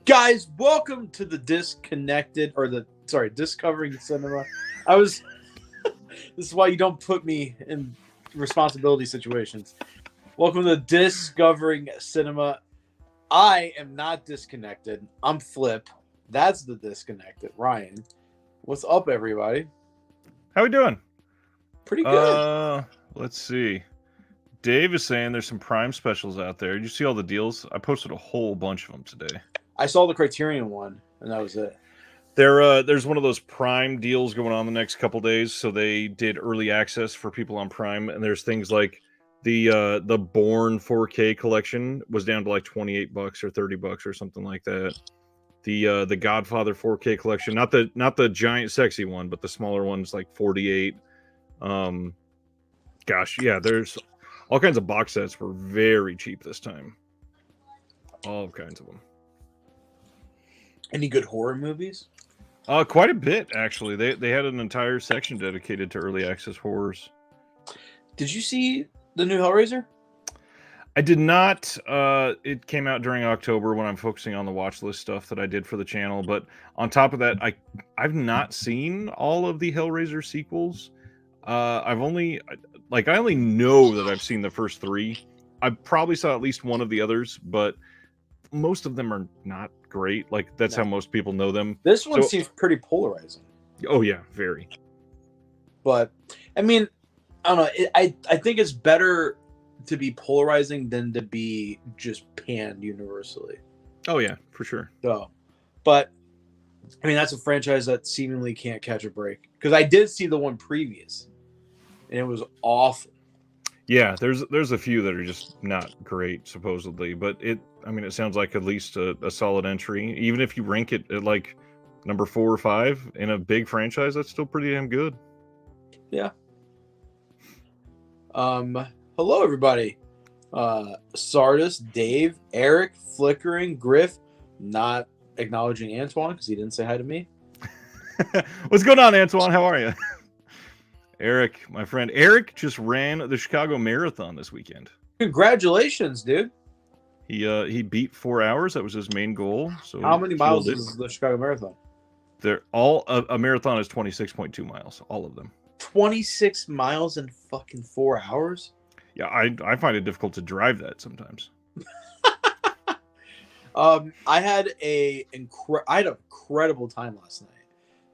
Guys, welcome to the Discovering Cinema. This is why you don't put me in responsibility situations. Welcome to Discovering Cinema. I am not disconnected. I'm Flip. That's the disconnected. Ryan. What's up, everybody? How we doing? Pretty good. Let's see. Dave is saying there's some Prime specials out there. Did you see all the deals? I posted a whole bunch of them today. I saw the Criterion one, and that was it. There's one of those Prime deals going on the next couple days. So they did early access for people on Prime, and there's things like the Bourne 4K collection was down to like $28 or $30 or something like that. The Godfather 4K collection, not the giant sexy one, but the smaller one's like 48. Gosh, yeah, there's all kinds of box sets were very cheap this time. All kinds of them. Any good horror movies? Quite a bit, actually. They had an entire section dedicated to early access horrors. Did you see the new Hellraiser? I did not. It came out during October when I'm focusing on the watch list stuff that I did for the channel. But on top of that, I've not seen all of the Hellraiser sequels. I only know that I've seen the first three. I probably saw at least one of the others, but most of them are not great. Like that's how most people know them. This one seems pretty polarizing. Oh yeah, very. But I mean, I don't know. I think it's better to be polarizing than to be just panned universally. Oh yeah, for sure. So, but I mean, that's a franchise that seemingly can't catch a break. Because I did see the one previous, and it was awful. Yeah, there's a few that are just not great, supposedly, but it sounds like at least a solid entry. Even if you rank it at like number 4 or 5 in a big franchise, that's still pretty damn good. Yeah. Hello everybody. Sardis, Dave, Eric, Flickering, Griff, not acknowledging Antoine because he didn't say hi to me. What's going on, Antoine? How are you? Eric, my friend. Eric just ran the Chicago Marathon this weekend. Congratulations, dude. He beat 4 hours. That was his main goal. So how many miles is the Chicago Marathon? They're all a marathon is 26.2 miles, all of them. 26 miles in fucking 4 hours? Yeah, I find it difficult to drive that sometimes. I had an incredible time last night.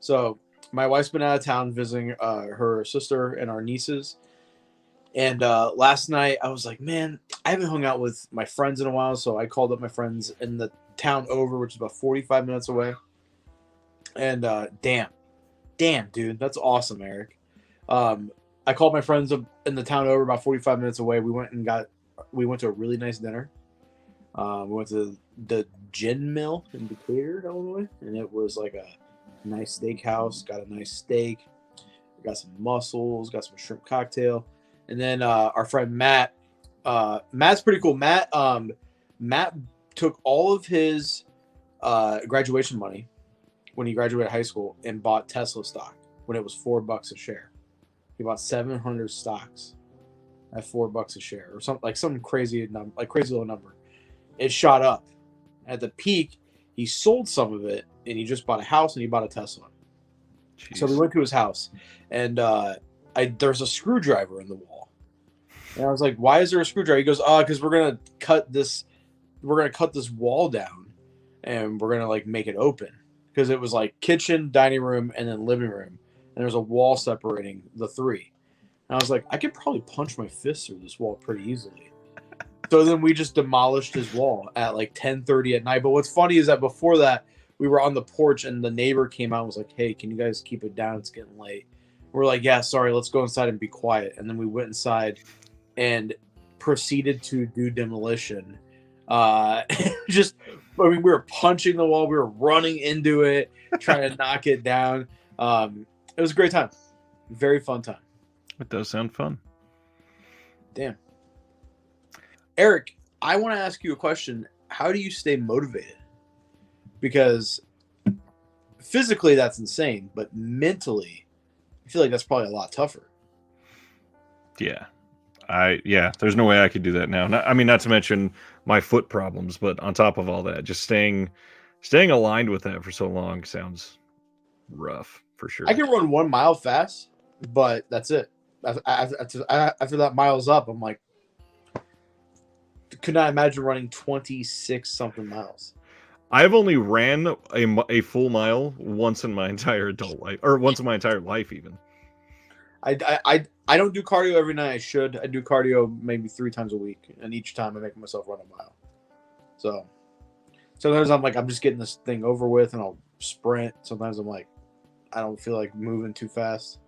So my wife's been out of town visiting her sister and our nieces. And last night I was like, man, I haven't hung out with my friends in a while. So I called up my friends in the town over, which is about 45 minutes away. And damn, dude, that's awesome, Eric. I called my friends in the town over about 45 minutes away. We went to a really nice dinner. We went to the Gin Mill in Decatur, Illinois, and it was like a nice steakhouse. Got a nice steak, got some mussels, got some shrimp cocktail, and then our friend Matt. Matt's pretty cool. Matt took all of his graduation money when he graduated high school and bought Tesla stock when it was $4 a share. He bought 700 stocks at $4 a share, or something like some crazy little number. It shot up. At the peak, he sold some of it, and he just bought a house and he bought a Tesla. Jeez. So we went to his house, and there's a screwdriver in the wall. And I was like, "Why is there a screwdriver?" He goes, because we're gonna cut this wall down, and we're gonna like make it open because it was like kitchen, dining room, and then living room. And there's a wall separating the three. And I was like, I could probably punch my fist through this wall pretty easily. So then we just demolished his wall at like 10:30 at night. But what's funny is that before that, we were on the porch and the neighbor came out and was like, hey, can you guys keep it down? It's getting late. We're like, yeah, sorry, let's go inside and be quiet. And then we went inside and proceeded to do demolition. We were punching the wall. We were running into it, trying to knock it down. It was a great time. Very fun time. It does sound fun. Damn. Eric, I want to ask you a question. How do you stay motivated? Because physically that's insane, but mentally, I feel like that's probably a lot tougher. Yeah. There's no way I could do that now. Not to mention my foot problems, but on top of all that, just staying Staying aligned with that for so long sounds rough for sure. I can run 1 mile fast, but that's it. After that mile's up, I'm like, could not imagine running 26 something miles. I've only ran a full mile once in my entire adult life, or once in my entire life even. I don't do cardio every night. I should. I do cardio maybe 3 times a week, and each time I make myself run a mile. So sometimes I'm like, I'm just getting this thing over with, and I'll sprint. Sometimes I'm like, I don't feel like moving too fast.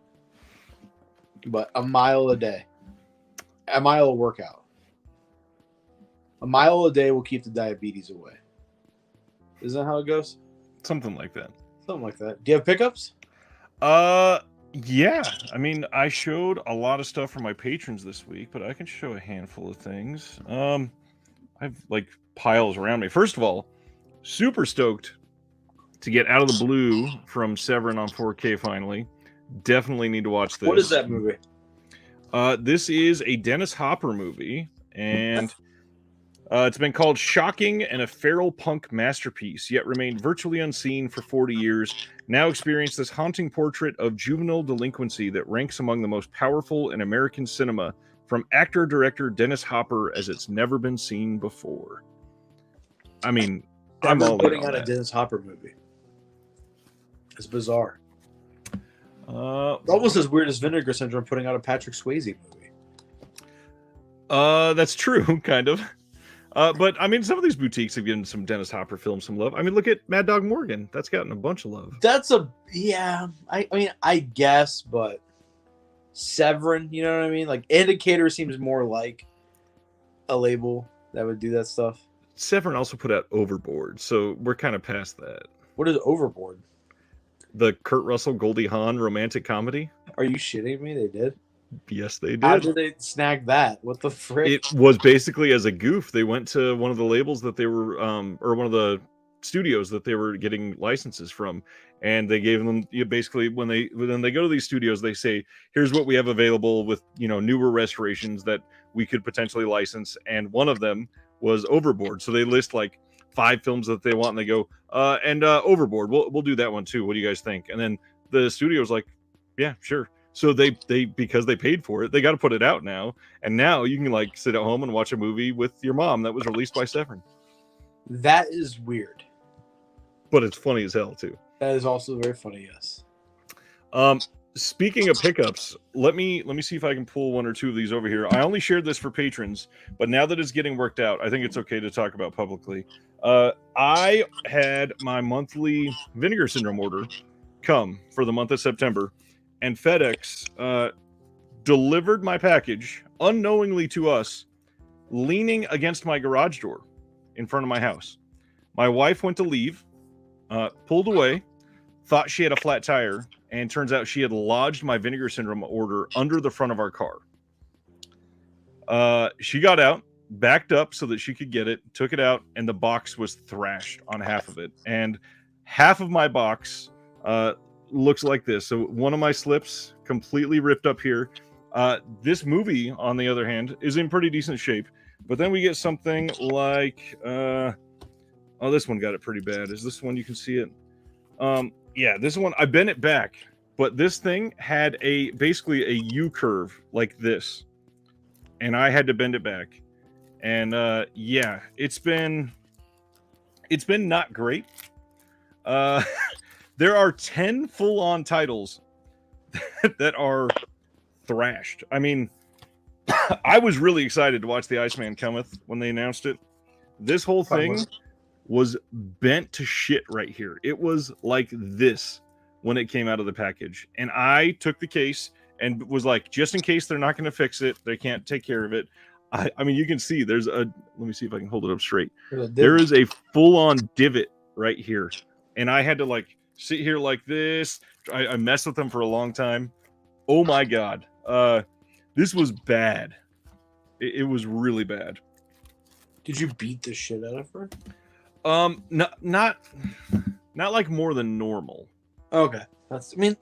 But a mile a day, a mile a workout, a mile a day will keep the diabetes away. Isn't that how it goes? Something like that. Something like that. Do you have pickups? Yeah. I mean, I showed a lot of stuff for my patrons this week, but I can show a handful of things. I've like piles around me. First of all, super stoked to get Out of the Blue from Severin on 4K finally. Definitely need to watch this. What is that movie? This is a Dennis Hopper movie, and it's been called shocking and a feral punk masterpiece, yet remained virtually unseen for 40 years. Now experience this haunting portrait of juvenile delinquency that ranks among the most powerful in American cinema, from actor-director Dennis Hopper as it's never been seen before. I mean, I'm all putting in on out a that. Dennis Hopper movie. It's bizarre. Almost as weird as Vinegar Syndrome putting out a Patrick Swayze movie. That's true, kind of. But I mean, some of these boutiques have given some Dennis Hopper films some love. I mean, look at Mad Dog Morgan. That's gotten a bunch of love. That's I mean, I guess, but Severin, you know what I mean? Like, Indicator seems more like a label that would do that stuff. Severin also put out Overboard, so we're kind of past that. What is Overboard? The Kurt Russell, Goldie Hawn romantic comedy. Are you shitting me? They did? Yes, they did. How did they snag that? What the frick? It was basically as a goof. They went to one of the labels that they were, or one of the studios that they were getting licenses from, and they gave them basically when they go to these studios, they say, "Here's what we have available with newer restorations that we could potentially license," and one of them was Overboard. So they list like 5 films that they want, and they go, Overboard, we'll do that one too. What do you guys think? And then the studio's like, yeah, sure. So they because they paid for it, they got to put it out now. And now you can like sit at home and watch a movie with your mom that was released by Severin. That is weird. But it's funny as hell too. That is also very funny, yes. Speaking of pickups, let me see if I can pull 1 or 2 of these over here. I only shared this for patrons, but now that it's getting worked out, I think it's okay to talk about publicly. I had my monthly Vinegar Syndrome order come for the month of September, and FedEx delivered my package unknowingly to us, leaning against my garage door in front of my house. My wife went to leave, pulled away, thought she had a flat tire, and turns out she had lodged my Vinegar Syndrome order under the front of our car. She got out, backed up so that she could get it, took it out, and the box was thrashed on half of it. And half of my box looks like this. So one of my slips completely ripped up here. This movie, on the other hand, is in pretty decent shape. But then we get something like... oh, this one got it pretty bad. Is this one you can see it? Yeah, this one, I bent it back, but this thing had basically a U-curve like this, and I had to bend it back. And yeah, it's been not great. There are 10 full-on titles that are thrashed. I mean, I was really excited to watch The Iceman Cometh when they announced it. This whole thing was bent to shit right here. It was like this when it came out of the package. And I took the case and was like, just in case they're not going to fix it, they can't take care of it. I mean, you can see there's let me see if I can hold it up straight. There is a full-on divot right here. And I had to like sit here like this. I messed with them for a long time. Oh my God. This was bad. It was really bad. Did you beat the shit out of her? Not like more than normal. Okay. I mean,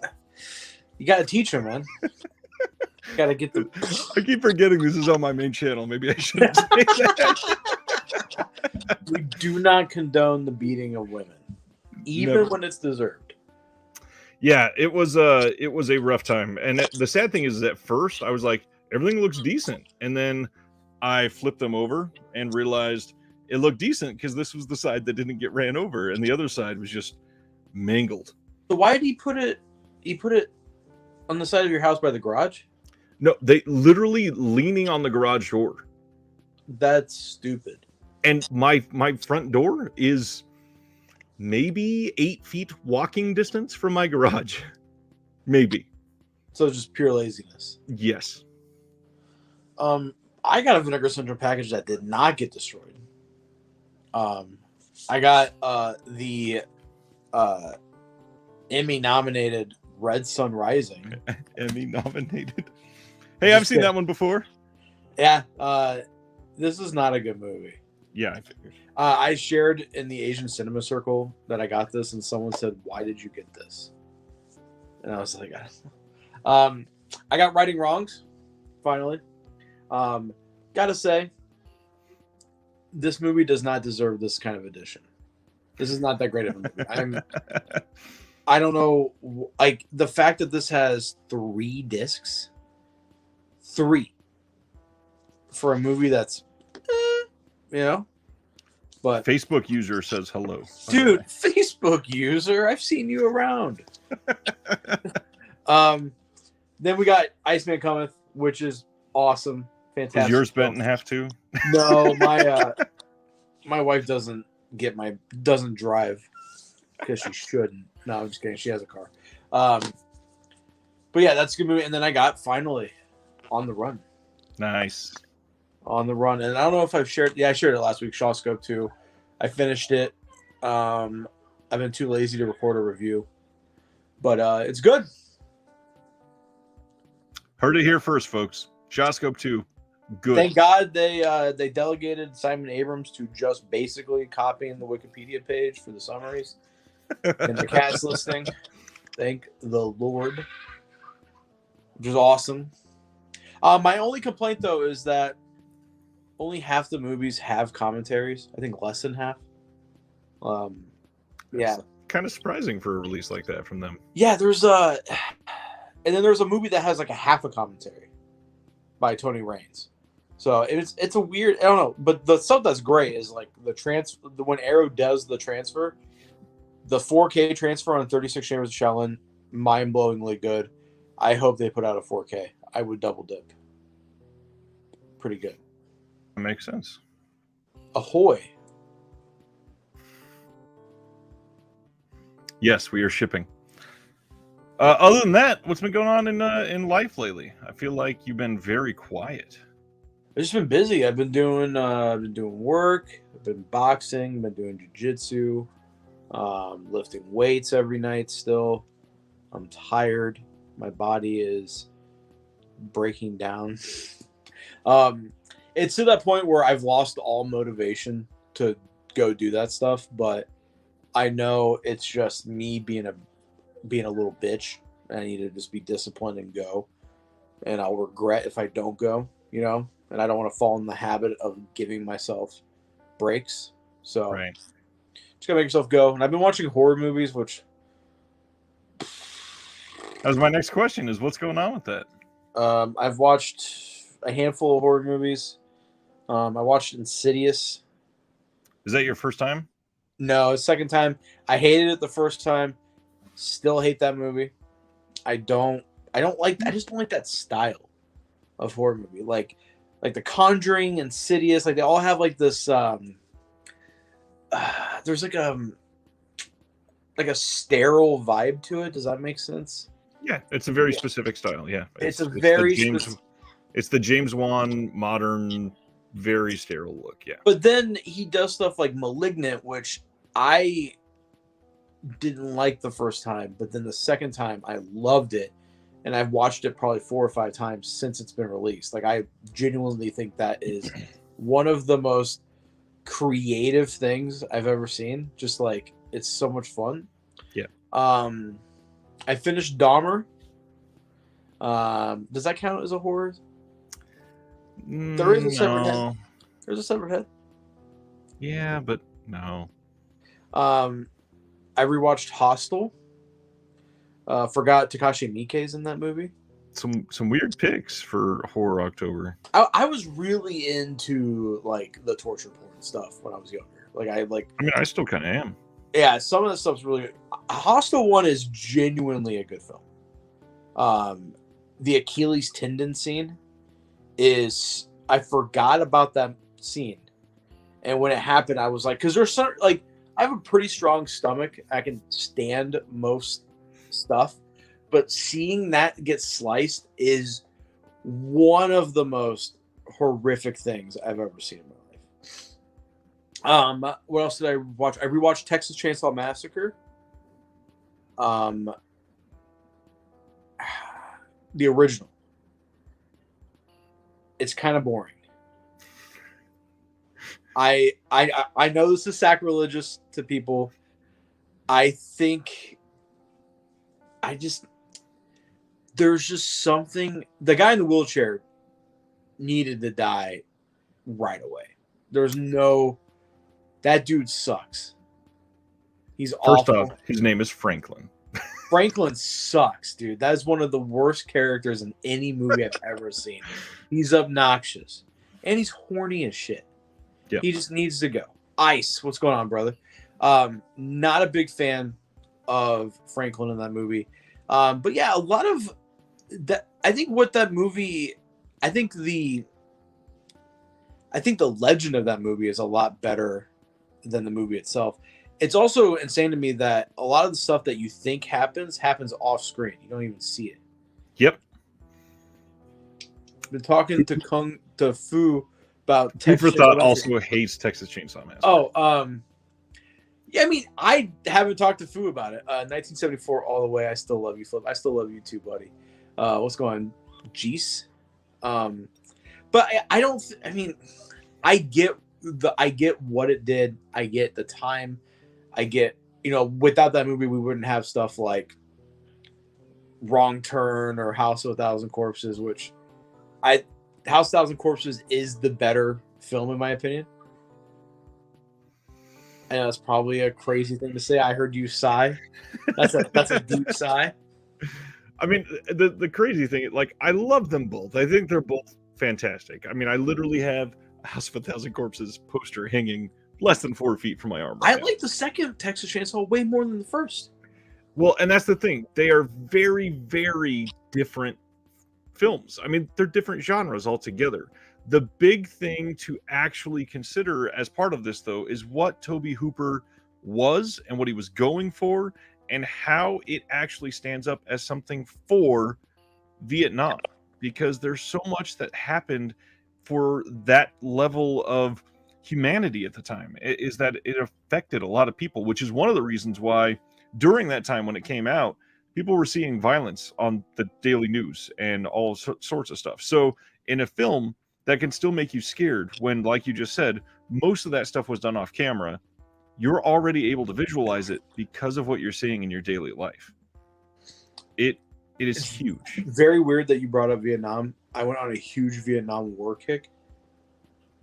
you got to teach her, man. You got to get the... I keep forgetting this is on my main channel. Maybe I shouldn't say that. We do not condone the beating of women. even Never. when it's deserved. Yeah, it was a rough time. And the sad thing is, at first I was like, everything looks decent, and then I flipped them over and realized it looked decent because this was the side that didn't get ran over, and the other side was just mangled. So why did he put it? He put it on the side of your house by the garage? No, they literally leaning on the garage door. That's stupid. And my front door is maybe 8 feet walking distance from my garage. Maybe. So it's just pure laziness. Yes. I got a Vinegar Syndrome package that did not get destroyed. I got the Emmy nominated Red Sun Rising. Emmy nominated. Hey, I've seen that one before. Yeah. This is not a good movie. Yeah, I figured. I shared in the Asian cinema circle that I got this, and someone said, "Why did you get this?" And I was like, I got Righting Wrongs, finally. Gotta say, this movie does not deserve this kind of edition. This is not that great of a movie. I don't know, like, the fact that this has 3 discs, 3, for a movie that's, but Facebook user says hello. Dude, Facebook user, I've seen you around. Then we got Iceman Cometh, which is awesome, fantastic. Is yours bent in half too? No, my wife doesn't drive because she shouldn't. No, I'm just kidding. She has a car. But yeah, that's a good movie. And then I got finally On the Run. Nice. On the Run, and I don't know if I've shared. Yeah, I shared it last week. Shawscope 2. I finished it. I've been too lazy to record a review, but it's good. Heard it here first, folks. Shawscope 2. Good. Thank God they delegated Simon Abrams to just basically copying the Wikipedia page for the summaries and the cast listing. Thank the Lord, which is awesome. My only complaint though is that only half the movies have commentaries. I think less than half. Yeah, kind of surprising for a release like that from them. Yeah, and then there's a movie that has like a half a commentary by Tony Raines. So it's a weird, I don't know, but the stuff that's great is like when Arrow does the transfer, the 4K transfer on 36 Chambers of Shaolin, mind-blowingly good. I hope they put out a 4K. I would double dip. Pretty good. That makes sense. Ahoy. Yes, we are shipping. Other than that, what's been going on in life lately? I feel like you've been very quiet. I've just been busy. I've been doing work. I've been boxing. Been doing jiu-jitsu. Lifting weights every night still. I'm tired. My body is breaking down. It's to that point where I've lost all motivation to go do that stuff, but I know it's just me being a little bitch. I need to just be disciplined and go, and I'll regret if I don't go, and I don't want to fall in the habit of giving myself breaks. So right. Just gotta make yourself go. And I've been watching horror movies, which that was my next question, is what's going on with that? I've watched a handful of horror movies. I watched Insidious. Is that your first time? No, it's second time. I hated it the first time. Still hate that movie. I just don't like that style of horror movie. Like The Conjuring, Insidious, like they all have like this there's like a sterile vibe to it. Does that make sense? Yeah, it's a very specific style. Yeah. It's the James Wan modern, very sterile look. Yeah. But then he does stuff like Malignant, which I didn't like the first time, but then the second time I loved it, and I've watched it probably 4 or 5 times since it's been released. Like I genuinely think that is one of the most creative things I've ever seen. Just like it's so much fun. Yeah. I finished Dahmer. Does that count as a horror? There is a separate head. There's a separate head. Yeah, but no. I rewatched Hostel. Forgot Takashi Miike's in that movie. Some weird picks for horror October. I was really into like the torture porn stuff when I was younger. I mean, I still kind of am. Yeah, some of the stuff's really good. Hostel 1 is genuinely a good film. The Achilles tendon scene is, I forgot about that scene, and when it happened, I was like, because there's some, like, I have a pretty strong stomach. I can stand most stuff, but seeing that get sliced is one of the most horrific things I've ever seen in my life. What else did I watch? I rewatched Texas Chainsaw Massacre. The original. It's kind of boring. I know this is sacrilegious to people. I think there's just something. The guy in the wheelchair needed to die right away. That dude sucks. He's First awful. off, his name is Franklin. Franklin sucks, dude. That is one of the worst characters in any movie I've ever seen. He's obnoxious. And he's horny as shit. Yep. He just needs to go. Ice, what's going on, brother? Not a big fan of Franklin in that movie. But yeah, a lot of that. I think the legend of that movie is a lot better than the movie itself. It's also insane to me that a lot of the stuff that you think happens off screen. You don't even see it. Yep. Been talking to Fu about Food for Thought also hates Texas Chainsaw Massacre. Oh, yeah, I mean, I haven't talked to Fu about it. 1974 all the way. I still love you, Flip. I still love you too, buddy. What's going on? Jeez. But I mean, I get what it did. I get the time. I get, without that movie, we wouldn't have stuff like Wrong Turn or House of a Thousand Corpses, which House of a Thousand Corpses is the better film in my opinion. I know that's probably a crazy thing to say. I heard you sigh. That's a deep sigh. I mean, the crazy thing, like, I love them both. I think they're both fantastic. I mean, I literally have a House of a Thousand Corpses poster hanging less than 4 feet from my arm. I like the second Texas Chainsaw way more than the first. Well, and that's the thing. They are very, very different films. I mean, they're different genres altogether. The big thing to actually consider as part of this, though, is what Tobe Hooper was and what he was going for and how it actually stands up as something for Vietnam. Because there's so much that happened for that level of humanity at the time, is that it affected a lot of people, which is one of the reasons why during that time when it came out, people were seeing violence on the daily news and all sorts of stuff. So in a film that can still make you scared when, like you just said, most of that stuff was done off camera, you're already able to visualize it because of what you're seeing in your daily life. It is huge. Very weird that you brought up Vietnam. I went on a huge Vietnam War kick.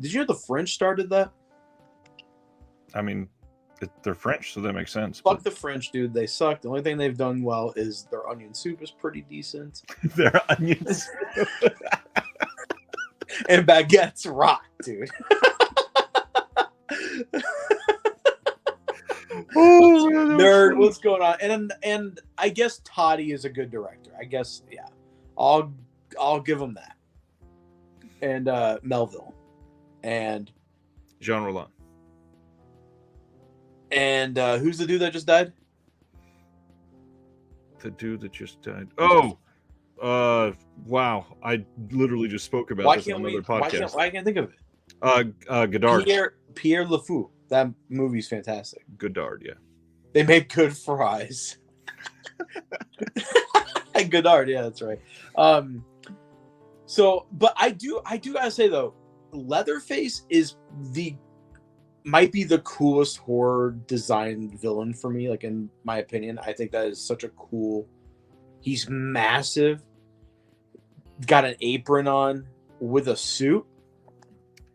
Did you know the French started that? I mean, they're French, so that makes sense. Fuck the French, dude. They suck. The only thing they've done well is their onion soup is pretty decent. Their onion soup. And baguettes rock, dude. Oh, nerd, what's going on? And I guess Toddy is a good director. I guess, yeah. I'll give him that. And Melville. And Jean Roland. And who's the dude that just died? The dude that just died. Oh, wow! I literally just spoke about this on another podcast. Why can't I think of it? Godard. Pierre LeFou. That movie's fantastic. Godard, yeah. They make good fries. Godard, yeah, that's right. So, but I do gotta say though, Leatherface might be the coolest horror designed villain for me, like in my opinion. I think that is such a cool. He's massive, got an apron on with a suit,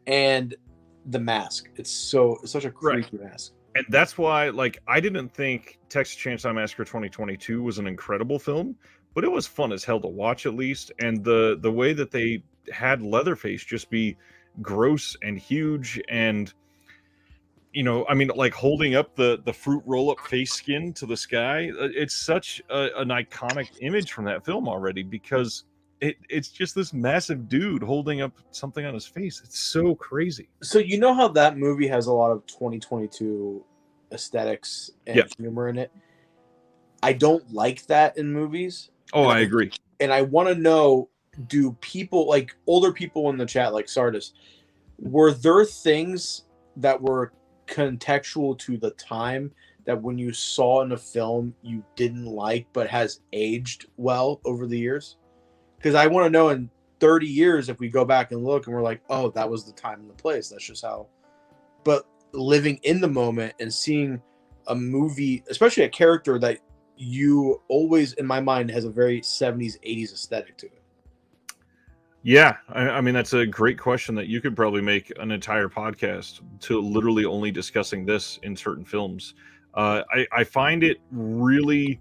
and the mask. It's such a creepy mask. And that's why, like, I didn't think Texas Chainsaw Massacre 2022 was an incredible film, but it was fun as hell to watch, at least. And the way that they had Leatherface just be gross and huge, and I mean, like holding up the fruit roll up face skin to the sky. It's such an iconic image from that film already, because it's just this massive dude holding up something on his face. It's so crazy. So you know how that movie has a lot of 2022 aesthetics and humor in it? I don't like that in movies. Oh, I agree. And I want to know, do people, like older people in the chat, like Sardis, were there things that were contextual to the time that when you saw in a film you didn't like but has aged well over the years? Because I want to know in 30 years if we go back and look and we're like, oh, that was the time and the place. That's just how. But living in the moment and seeing a movie, especially a character that you always, in my mind, has a very 70s, 80s aesthetic to it. Yeah, I mean, that's a great question that you could probably make an entire podcast to literally only discussing this in certain films. I find it really,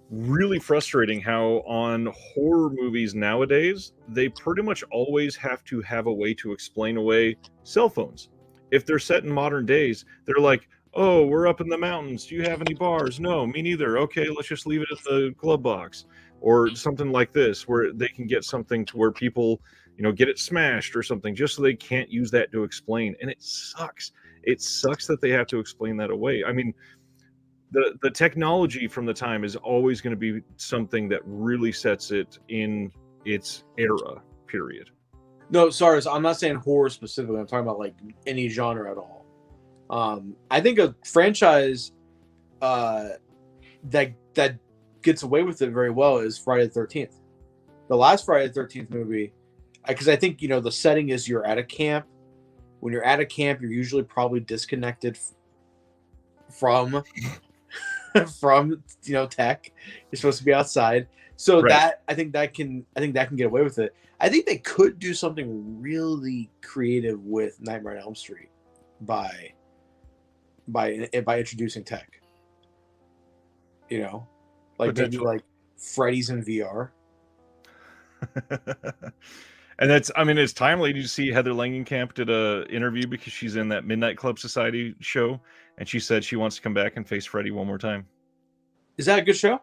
really frustrating how on horror movies nowadays, they pretty much always have to have a way to explain away cell phones. If they're set in modern days, they're like, oh, we're up in the mountains. Do you have any bars? No, me neither. Okay, let's just leave it in the glove box. Or something like this, where they can get something to where people, get it smashed or something, just so they can't use that to explain. And it sucks. It sucks that they have to explain that away. I mean, the technology from the time is always going to be something that really sets it in its era, period. No, sorry, I'm not saying horror specifically. I'm talking about like any genre at all. I think a franchise that gets away with it very well is Friday the 13th. The last Friday the 13th movie, because I think, the setting is you're at a camp. When you're at a camp, you're usually probably disconnected from tech. You're supposed to be outside. So right. I think that can get away with it. I think they could do something really creative with Nightmare on Elm Street by introducing tech. Like maybe like Freddy's in VR. And it's timely. Did you see Heather Langenkamp did a interview because she's in that Midnight Club Society show, and she said she wants to come back and face Freddy one more time. Is that a good show?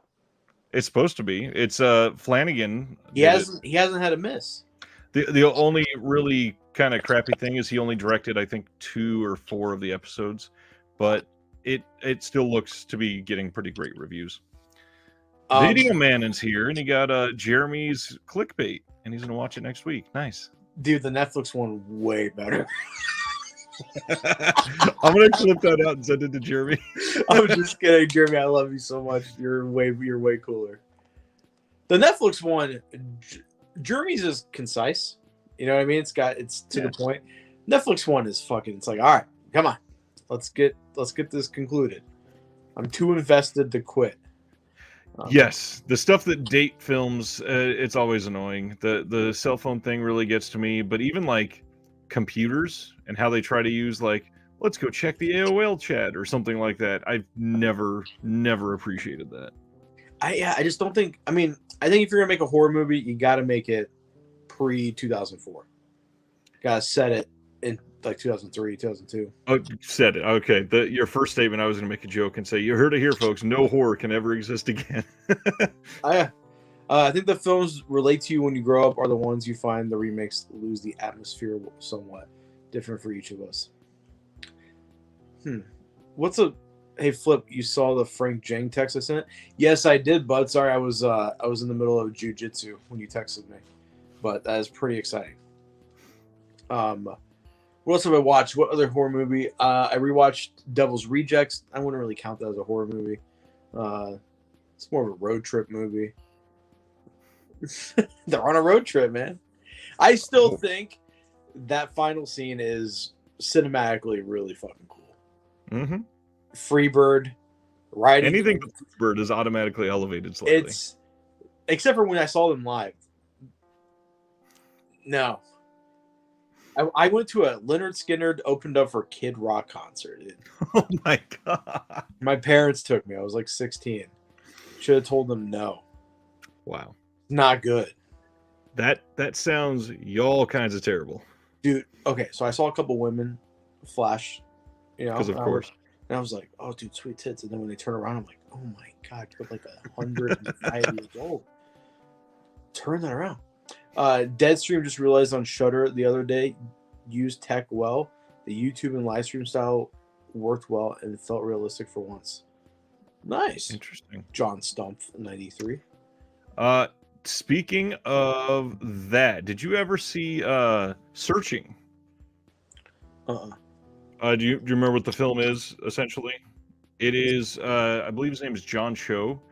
It's supposed to be. It's Flanagan. He hasn't had a miss. The only really kind of crappy thing is he only directed, I think, 2 or 4 of the episodes, but it still looks to be getting pretty great reviews. Video Man's here, and he got Jeremy's clickbait, and he's gonna watch it next week. Nice, dude. The Netflix one way better. I'm gonna clip that out and send it to Jeremy. I'm just kidding, Jeremy. I love you so much. You're way cooler. The Netflix one, Jeremy's is concise. You know what I mean? It's to the point. Netflix one is fucking. It's like, all right, come on, let's get this concluded. I'm too invested to quit. Yes, the stuff that date films, it's always annoying. The cell phone thing really gets to me, but even like computers and how they try to use like, let's go check the AOL chat or something like that. I've never appreciated that. I just don't think. I mean, I think if you're gonna make a horror movie, you got to make it pre-2004. Gotta set it in like 2003, 2002. Oh, said it. Okay. Your first statement, I was going to make a joke and say, you heard it here, folks. No horror can ever exist again. I think the films relate to you when you grow up are the ones you find the remakes lose the atmosphere somewhat. Different for each of us. Hey, Flip, you saw the Frank Jang text I sent? Yes, I did, bud. Sorry, I was in the middle of jiu-jitsu when you texted me. But that is pretty exciting. What else have I watched? What other horror movie? I rewatched Devil's Rejects. I wouldn't really count that as a horror movie. It's more of a road trip movie. They're on a road trip, man. I still think that final scene is cinematically really fucking cool. Mm-hmm. Freebird riding. Anything with Freebird is automatically elevated slightly. Except for when I saw them live. No. I went to a Leonard Skinner opened up for Kid Rock concert. Oh my god! My parents took me. I was like 16. Should have told them no. Wow, Not good, that sounds y'all kinds of terrible. dude. Okay, so I saw a couple women flash, Because of course. And I was like, oh, dude, sweet tits. And then when they turn around, I'm like, oh my god, you're like 105 years old. Turn that around. Deadstream just realized on Shudder the other day, used tech well. The YouTube and live stream style worked well and it felt realistic for once. Nice. Interesting. John Stumpf, 93. Speaking of that, did you ever see Searching? Do you remember what the film is, essentially? It is, I believe his name is John Cho.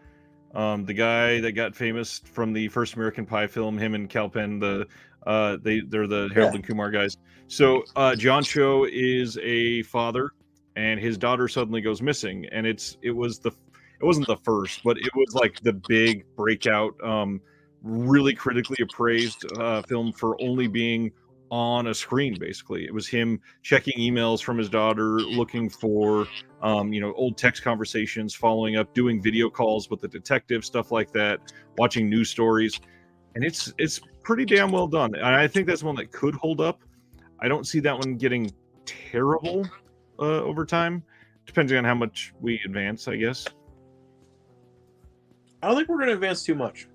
The guy that got famous from the first American Pie film, him and Kal Penn, they're the Harold and Kumar guys. So John Cho is a father, and his daughter suddenly goes missing, and it wasn't the first, but it was like the big breakout, really critically appraised film for only being on a screen. Basically, it was him checking emails from his daughter, looking for old text conversations, following up, doing video calls with the detective, stuff like that, watching news stories, and it's pretty damn well done. And I think that's one that could hold up. I don't see that one getting terrible over time, depending on how much we advance, I guess. I don't think we're going to advance too much.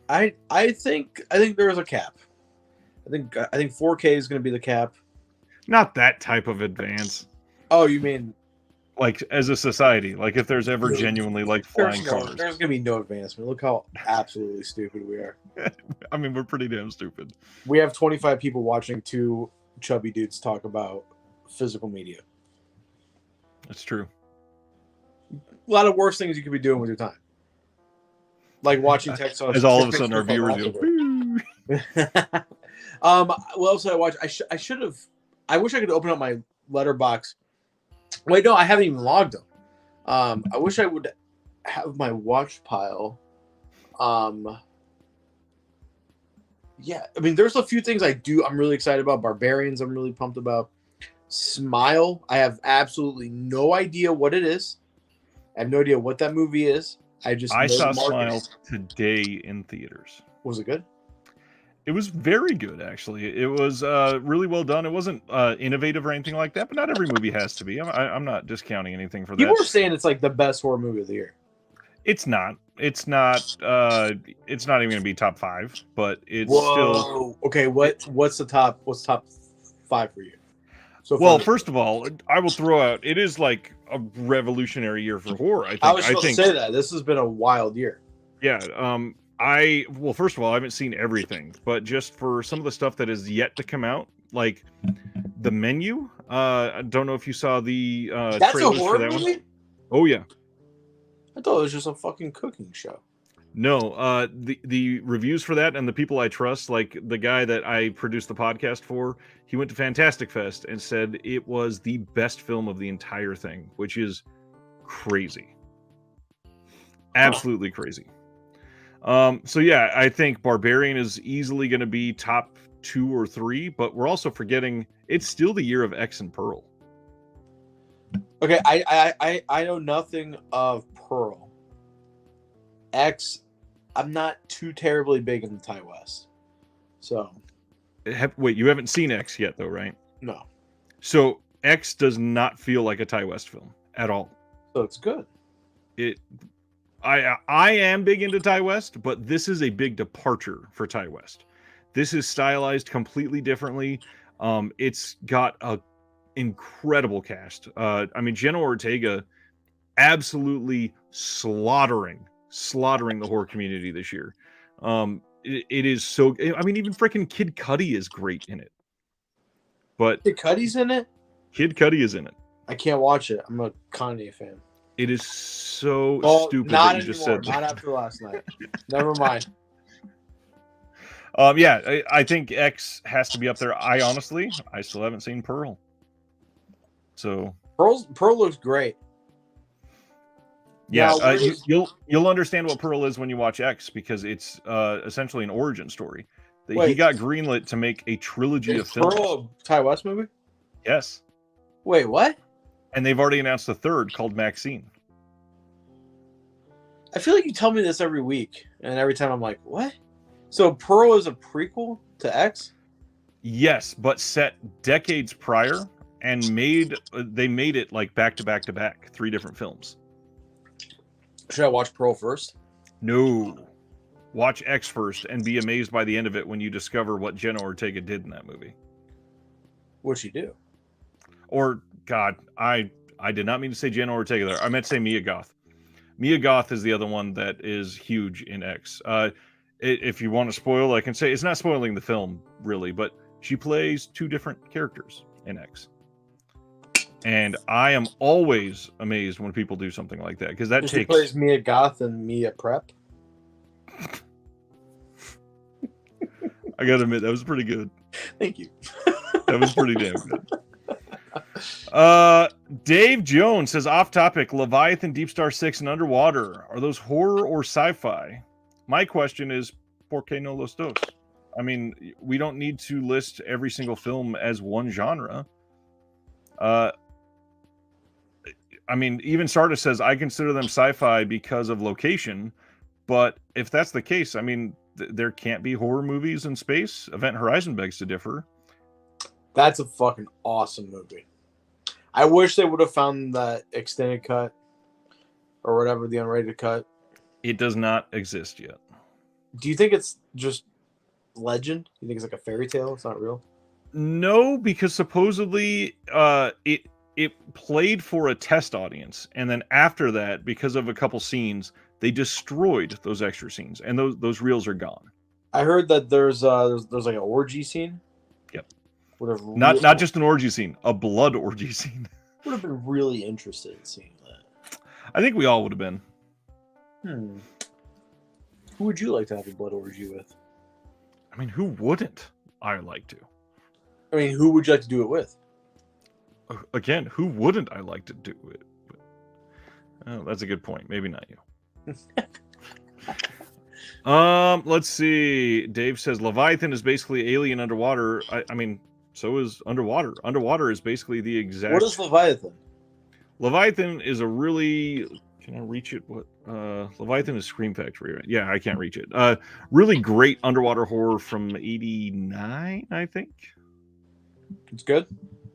I think there is a cap. I think 4K is going to be the cap. Not that type of advance. Oh, you mean like as a society? Like if there's ever genuinely like flying cars, there's going to be no advancement. Look how absolutely stupid we are. I mean, we're pretty damn stupid. We have 25 people watching two chubby dudes talk about physical media. That's true. A lot of worse things you could be doing with your time, like watching text. As all of a sudden our viewers go. What else did I watch? I should have. I wish I could open up my letterbox. Wait, no, I haven't even logged them. I wish I would have my watch pile. Yeah, I mean, there's a few things I'm really excited about. Barbarians, I'm really pumped about. Smile, I have absolutely no idea what it is. I have no idea what that movie is. I saw Smile today in theaters. Was it good? It was very good, actually. It was really well done. It wasn't innovative or anything like that, but not every movie has to be. I'm not discounting anything for that. People are saying it's like the best horror movie of the year. It's not. It's not. It's not even going to be top 5, but it's still okay. What's top 5 for you? So well, first of all, I will throw out. It is like a revolutionary year for horror. I was supposed to say that this has been a wild year. Yeah. First of all, I haven't seen everything, but just for some of the stuff that is yet to come out, like The Menu. I don't know if you saw the trailers for that movie? One. Oh yeah. I thought it was just a fucking cooking show. No, the reviews for that and the people I trust, like the guy that I produced the podcast for, he went to Fantastic Fest and said it was the best film of the entire thing, which is crazy. Absolutely crazy. So yeah, I think Barbarian is easily going to be top 2 or 3, but we're also forgetting it's still the year of X and Pearl. Okay, I know nothing of Pearl. X, I'm not too terribly big in the Thai West. So wait, you haven't seen X yet though, right? No. So X does not feel like a Thai West film at all. So it's good. I am big into Thai West, but this is a big departure for Thai West. This is stylized completely differently. It's got a incredible cast. I mean, Jenna Ortega absolutely slaughtering the horror community this year. It is so. I mean, even freaking Kid Cudi is great in it. But Kid Cudi's in it. Kid Cudi is in it. I can't watch it. I'm a Kanye fan. It is so stupid not that you anymore. just said. Not after last night. Never mind. Yeah, I think X has to be up there. I still haven't seen Pearl. So Pearl looks great. Yeah, you'll understand what Pearl is when you watch X, because it's essentially an origin story. He Wait. got greenlit to make a trilogy of Is films. Pearl a Ty West movie? Yes. Wait, what? And they've already announced a third called Maxine. I feel like you tell me this every week, and every time I'm like, what? So Pearl is a prequel to X? Yes, but set decades prior, and they made it like back to back to back, 3 different films. Should I watch Pearl first? No. Watch X first and be amazed by the end of it when you discover what Jenna Ortega did in that movie. What'd she do? Or, God, I did not mean to say Jenna Ortega there. I meant to say Mia Goth. Mia Goth is the other one that is huge in X. If you want to spoil, I can say it's not spoiling the film, really, but she plays 2 different characters in X. And I am always amazed when people do something like that, because that She takes... plays Mia Goth and Mia Prep? I gotta admit, that was pretty good. Thank you. That was pretty damn good. Dave Jones says, off topic, Leviathan, Deep Star 6, and Underwater. Are those horror or sci-fi? My question is, ¿por qué no los dos? I mean, we don't need to list every single film as one genre. I mean, even Sardis says, I consider them sci-fi because of location. But if that's the case, I mean, there can't be horror movies in space. Event Horizon begs to differ. That's a fucking awesome movie. I wish they would have found that extended cut or whatever, the unrated cut. It does not exist yet. Do you think it's just legend? You think it's like a fairy tale? It's not real? No, because supposedly it played for a test audience, and then after that, because of a couple scenes, they destroyed those extra scenes, and those reels are gone. I heard that there's like an orgy scene. Yep. Not just an orgy scene, a blood orgy scene. Would have been really interested in seeing that. I think we all would have been. Who would you like to have a blood orgy with? I mean, who wouldn't I like to? I mean, who would you like to do it with? Again, who wouldn't I like to do it with? Oh, that's a good point. Maybe not you. Let's see. Dave says Leviathan is basically Alien underwater. I mean, so is Underwater. Underwater is basically the exact... What is Leviathan? Leviathan is a really... Can I reach it? What? Leviathan is Scream Factory, right? Yeah, I can't reach it. Really great underwater horror from '89, I think. It's good?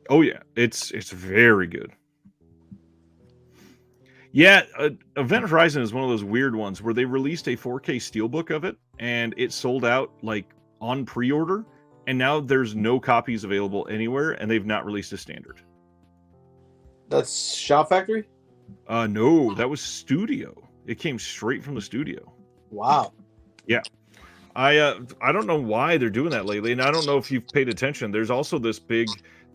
Oh, yeah. It's very good. Yeah, Event Horizon is one of those weird ones where they released a 4K steelbook of it, and it sold out, like, on pre-order, and now there's no copies available anywhere, and they've not released a standard. That's Shout Factory? No, that was studio. It came straight from the studio. Wow. Yeah. I don't know why they're doing that lately, and I don't know if you've paid attention. There's also this big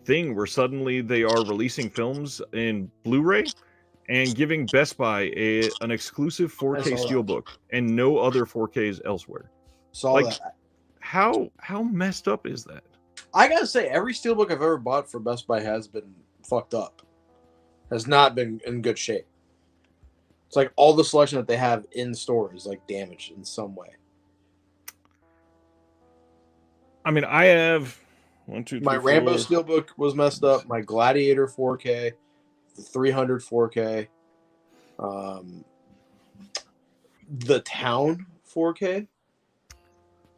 thing where suddenly they are releasing films in Blu-ray and giving Best Buy an exclusive 4K steelbook and no other 4Ks elsewhere. Saw that. How messed up is that? I gotta say, every steelbook I've ever bought for Best Buy has been fucked up. Has not been in good shape. It's like all the selection that they have in store is like damaged in some way. I mean, I have 1, 2, 3, my 4. Rambo steelbook was messed up. My Gladiator 4K, the 300 4K, the Town 4K.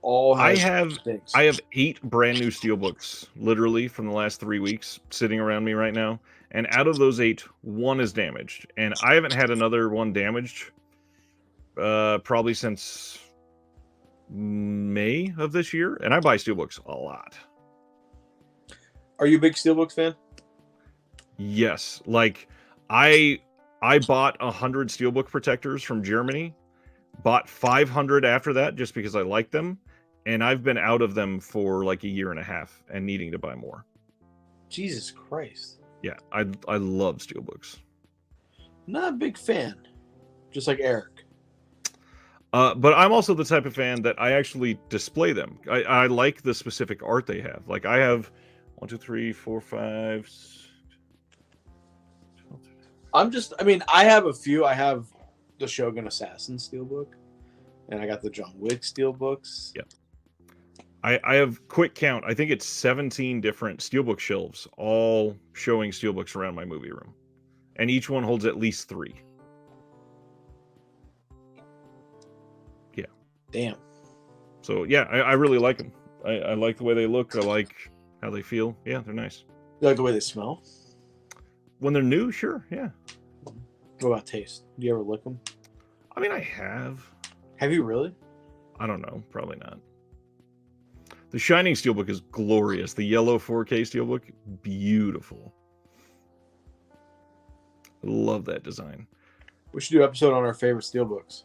I have 8 brand new steelbooks, literally from the last 3 weeks, sitting around me right now. And out of those 8, 1 is damaged, and I haven't had another one damaged probably since May of this year. And I buy steelbooks a lot. Are you a big steelbooks fan? Yes, like I bought 100 steelbook protectors from Germany, bought 500 after that just because I liked them, and I've been out of them for like a year and a half and needing to buy more. Jesus Christ. Yeah, I love steelbooks. Not a big fan, just like Eric. But I'm also the type of fan that I actually display them. I like the specific art they have. Like I have 1, 2, 3, 4, 5. I have a few. I have the Shogun Assassin steelbook, and I got the John Wick steelbooks. Yep. I have quick count. I think it's 17 different steelbook shelves, all showing steelbooks around my movie room, and each one holds at least 3. Yeah. Damn. So yeah, I really like them. I like the way they look. I like how they feel. Yeah, they're nice. You like the way they smell? When they're new, sure, yeah. What about taste? Do you ever lick them? I mean, I have. Have you really? I don't know. Probably not. The Shining Steelbook is glorious. The yellow 4K Steelbook, beautiful. Love that design. We should do an episode on our favorite steelbooks.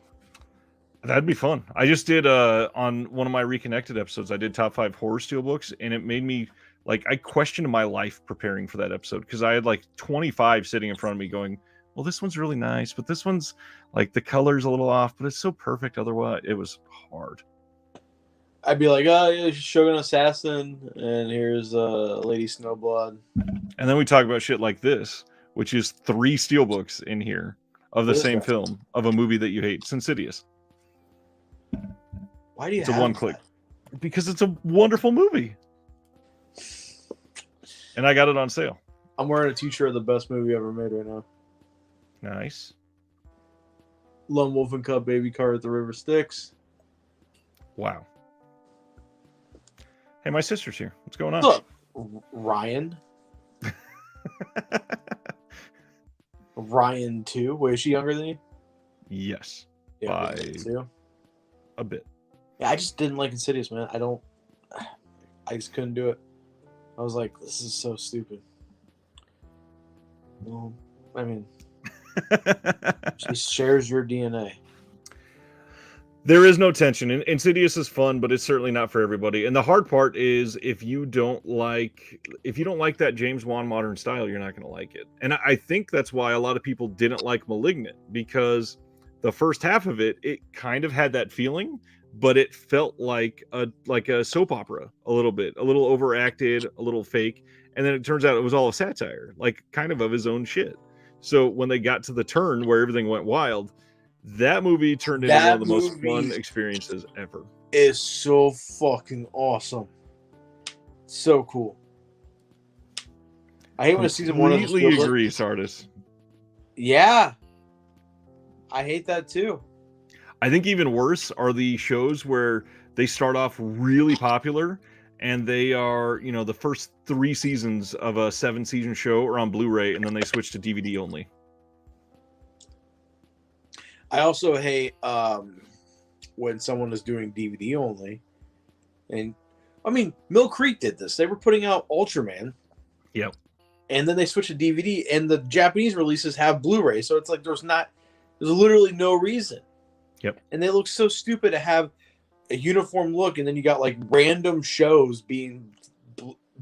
That'd be fun. I just did on one of my Reconnected episodes, I did top 5 horror steelbooks, and it made me like, I questioned my life preparing for that episode because I had like 25 sitting in front of me going, well, this one's really nice, but this one's like the color's a little off, but it's so perfect otherwise. It was hard. I'd be like, oh, yeah, Shogun Assassin, and here's Lady Snowblood. And then we talk about shit like this, which is 3 steelbooks in here of the same film of a movie that you hate. It's Insidious. Why do you it's have a one-click? Because it's a wonderful movie. And I got it on sale. I'm wearing a t-shirt of the best movie ever made right now. Nice. Lone Wolf and Cub Baby Car at the River Styx. Wow. Hey, my sister's here. What's going on? What's up, Ryan? Ryan 2. Wait, is she younger than you? Yes. Yeah, by too. A bit. Yeah, I just didn't like Insidious, man. I just couldn't do it. I was like, this is so stupid. Well, I mean, she shares your DNA. There is no tension. Insidious is fun, but it's certainly not for everybody. And the hard part is if you don't like that James Wan modern style, you're not going to like it. And I think that's why a lot of people didn't like Malignant, because the first half of it kind of had that feeling, but it felt like a soap opera a little overacted, a little fake. And then it turns out it was all a satire, like kind of his own shit. So when they got to the turn where everything went wild, that movie turned into one of the most fun experiences ever. It's so fucking awesome. So cool. I hate when a season 1 completely agree, Sardis. Yeah. I hate that too. I think even worse are the shows where they start off really popular and they are, the first 3 seasons of a 7-season show are on Blu-ray and then they switch to DVD only. I also hate when someone is doing DVD only. And I mean, Mill Creek did this. They were putting out Ultraman. Yep. And then they switched to DVD, and the Japanese releases have Blu-ray. So it's like there's literally no reason. Yep. And they look so stupid to have a uniform look, and then you got like random shows being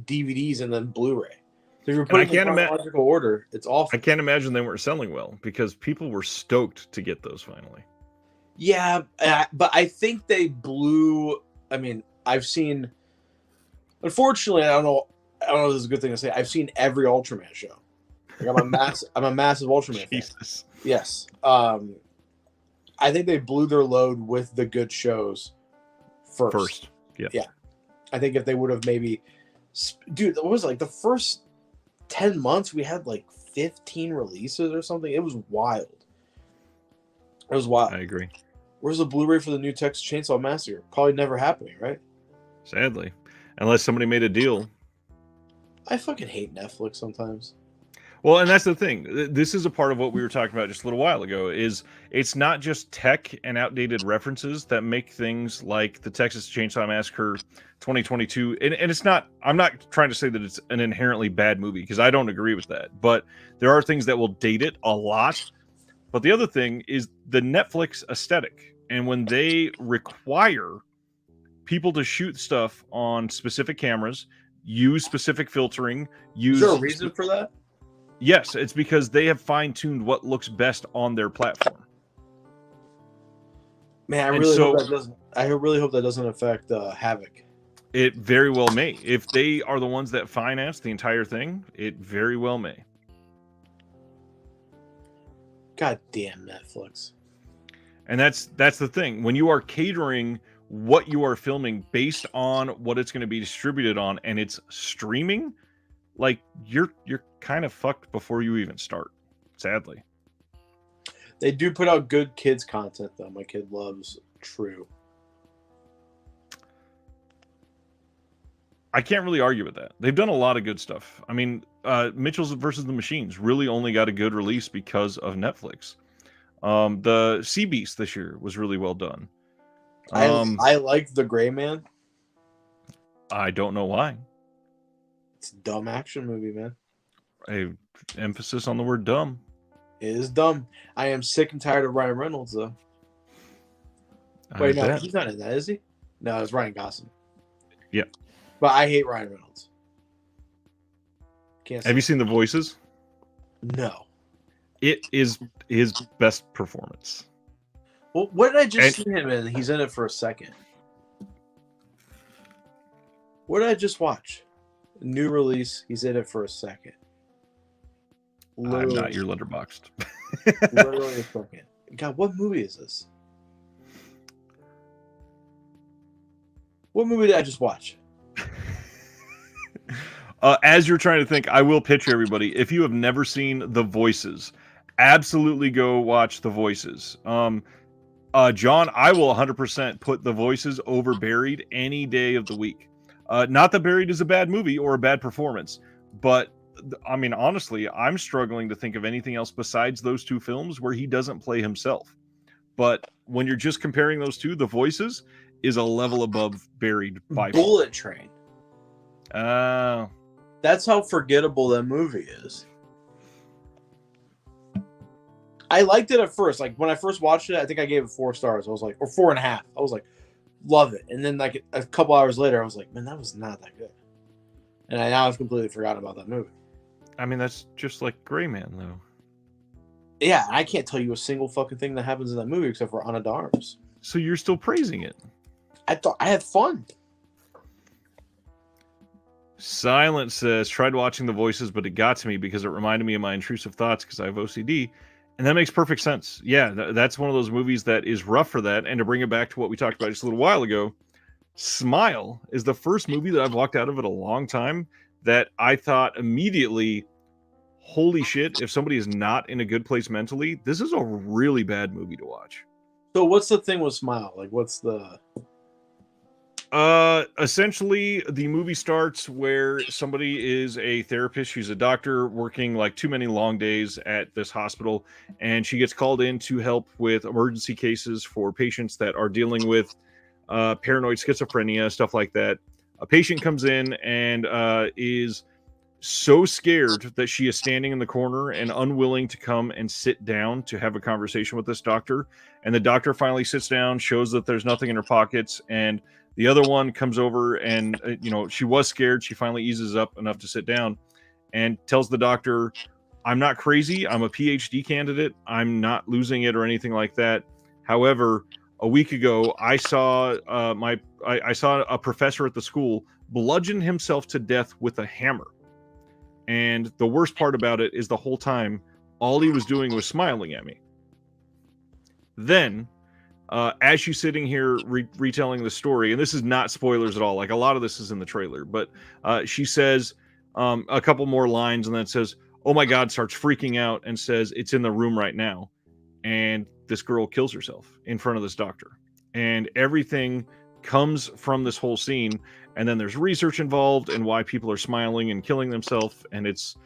DVDs and then Blu-ray. So if you're putting in chronological order, it's awful. I can't imagine they weren't selling well because people were stoked to get those finally. Yeah, but I think they blew. I mean, I've seen. Unfortunately, I don't know if this is a good thing to say. I've seen every Ultraman show. Like I'm a massive Ultraman Jesus. fan. Yes. I think they blew their load with the good shows first. Yeah. Yeah. I think if they would have maybe, dude, what was it, like the first 10 months we had like 15 releases or something. It was wild. It was wild. I agree. Where's the Blu-ray for the new Texas Chainsaw Massacre? Probably never happening, right? Sadly. Unless somebody made a deal. I fucking hate Netflix sometimes. Well, and that's the thing. This is a part of what we were talking about just a little while ago, is it's not just tech and outdated references that make things like the Texas Chainsaw Massacre 2022. And it's not, I'm not trying to say that it's an inherently bad movie, because I don't agree with that. But there are things that will date it a lot. But the other thing is the Netflix aesthetic. And when they require people to shoot stuff on specific cameras, use specific filtering, Is there a reason for that? Yes, it's because they have fine-tuned what looks best on their platform. Man, I really hope that doesn't affect Havoc. It very well may. If they are the ones that finance the entire thing, it very well may. God damn Netflix. And that's the thing. When you are catering what you are filming based on what it's going to be distributed on, and it's streaming, like you're kind of fucked before you even start, sadly. They do put out good kids content though. My kid loves True. I can't really argue with that. They've done a lot of good stuff. I mean, Mitchell's versus the Machines really only got a good release because of Netflix. The Sea Beast this year was really well done. I like The Gray Man. I don't know why. It's a dumb action movie, man. A emphasis on the word dumb. It is dumb. I am sick and tired of Ryan Reynolds, though. Wait, no, he's not in that, is he? No, it's Ryan Gosling. Yeah. But I hate Ryan Reynolds. Have you seen The Voices? No. It is his best performance. Well, what did I just see him in? He's in it for a second. What did I just watch? New release. He's in it for a second. I'm not your letterboxed. Literally a second. God, what movie is this? What movie did I just watch? As you're trying to think, I will pitch everybody. If you have never seen The Voices, absolutely go watch The Voices. John, I will 100% put The Voices over Buried any day of the week. Not that Buried is a bad movie or a bad performance, but I mean, honestly, I'm struggling to think of anything else besides those two films where he doesn't play himself. But when you're just comparing those two, The Voices is a level above Buried by Bullet Train. Oh. That's how forgettable that movie is. I liked it at first. Like when I first watched it, I think I gave it 4 stars. I was like, or 4.5. I was like, love it. And then like a couple hours later, I was like, man, that was not that good. And now I've completely forgotten about that movie. I mean, that's just like Gray Man, though. Yeah, I can't tell you a single fucking thing that happens in that movie except for Ana de Armas. So you're still praising it? I thought I had fun. Silence says, tried watching The Voices, but it got to me because it reminded me of my intrusive thoughts because I have OCD. And that makes perfect sense. Yeah, that's one of those movies that is rough for that. And to bring it back to what we talked about just a little while ago, Smile is the first movie that I've walked out of in a long time that I thought immediately, holy shit, if somebody is not in a good place mentally, this is a really bad movie to watch. So what's the thing with Smile? Like, what's the... Essentially, the movie starts where somebody is a therapist. She's a doctor working like too many long days at this hospital, and she gets called in to help with emergency cases for patients that are dealing with paranoid schizophrenia, stuff like that. A patient comes in and is so scared that she is standing in the corner and unwilling to come and sit down to have a conversation with this doctor. And the doctor finally sits down, shows that there's nothing in her pockets, and the other one comes over and, she was scared. She finally eases up enough to sit down and tells the doctor, I'm not crazy. I'm a PhD candidate. I'm not losing it or anything like that. However, a week ago, I saw I saw a professor at the school bludgeon himself to death with a hammer. And the worst part about it is the whole time, all he was doing was smiling at me. Then, as she's sitting here retelling the story, and this is not spoilers at all, like a lot of this is in the trailer, but she says a couple more lines and then says, oh my God, starts freaking out and says, it's in the room right now. And this girl kills herself in front of this doctor. And everything comes from this whole scene. And then there's research involved and why people are smiling and killing themselves. And it's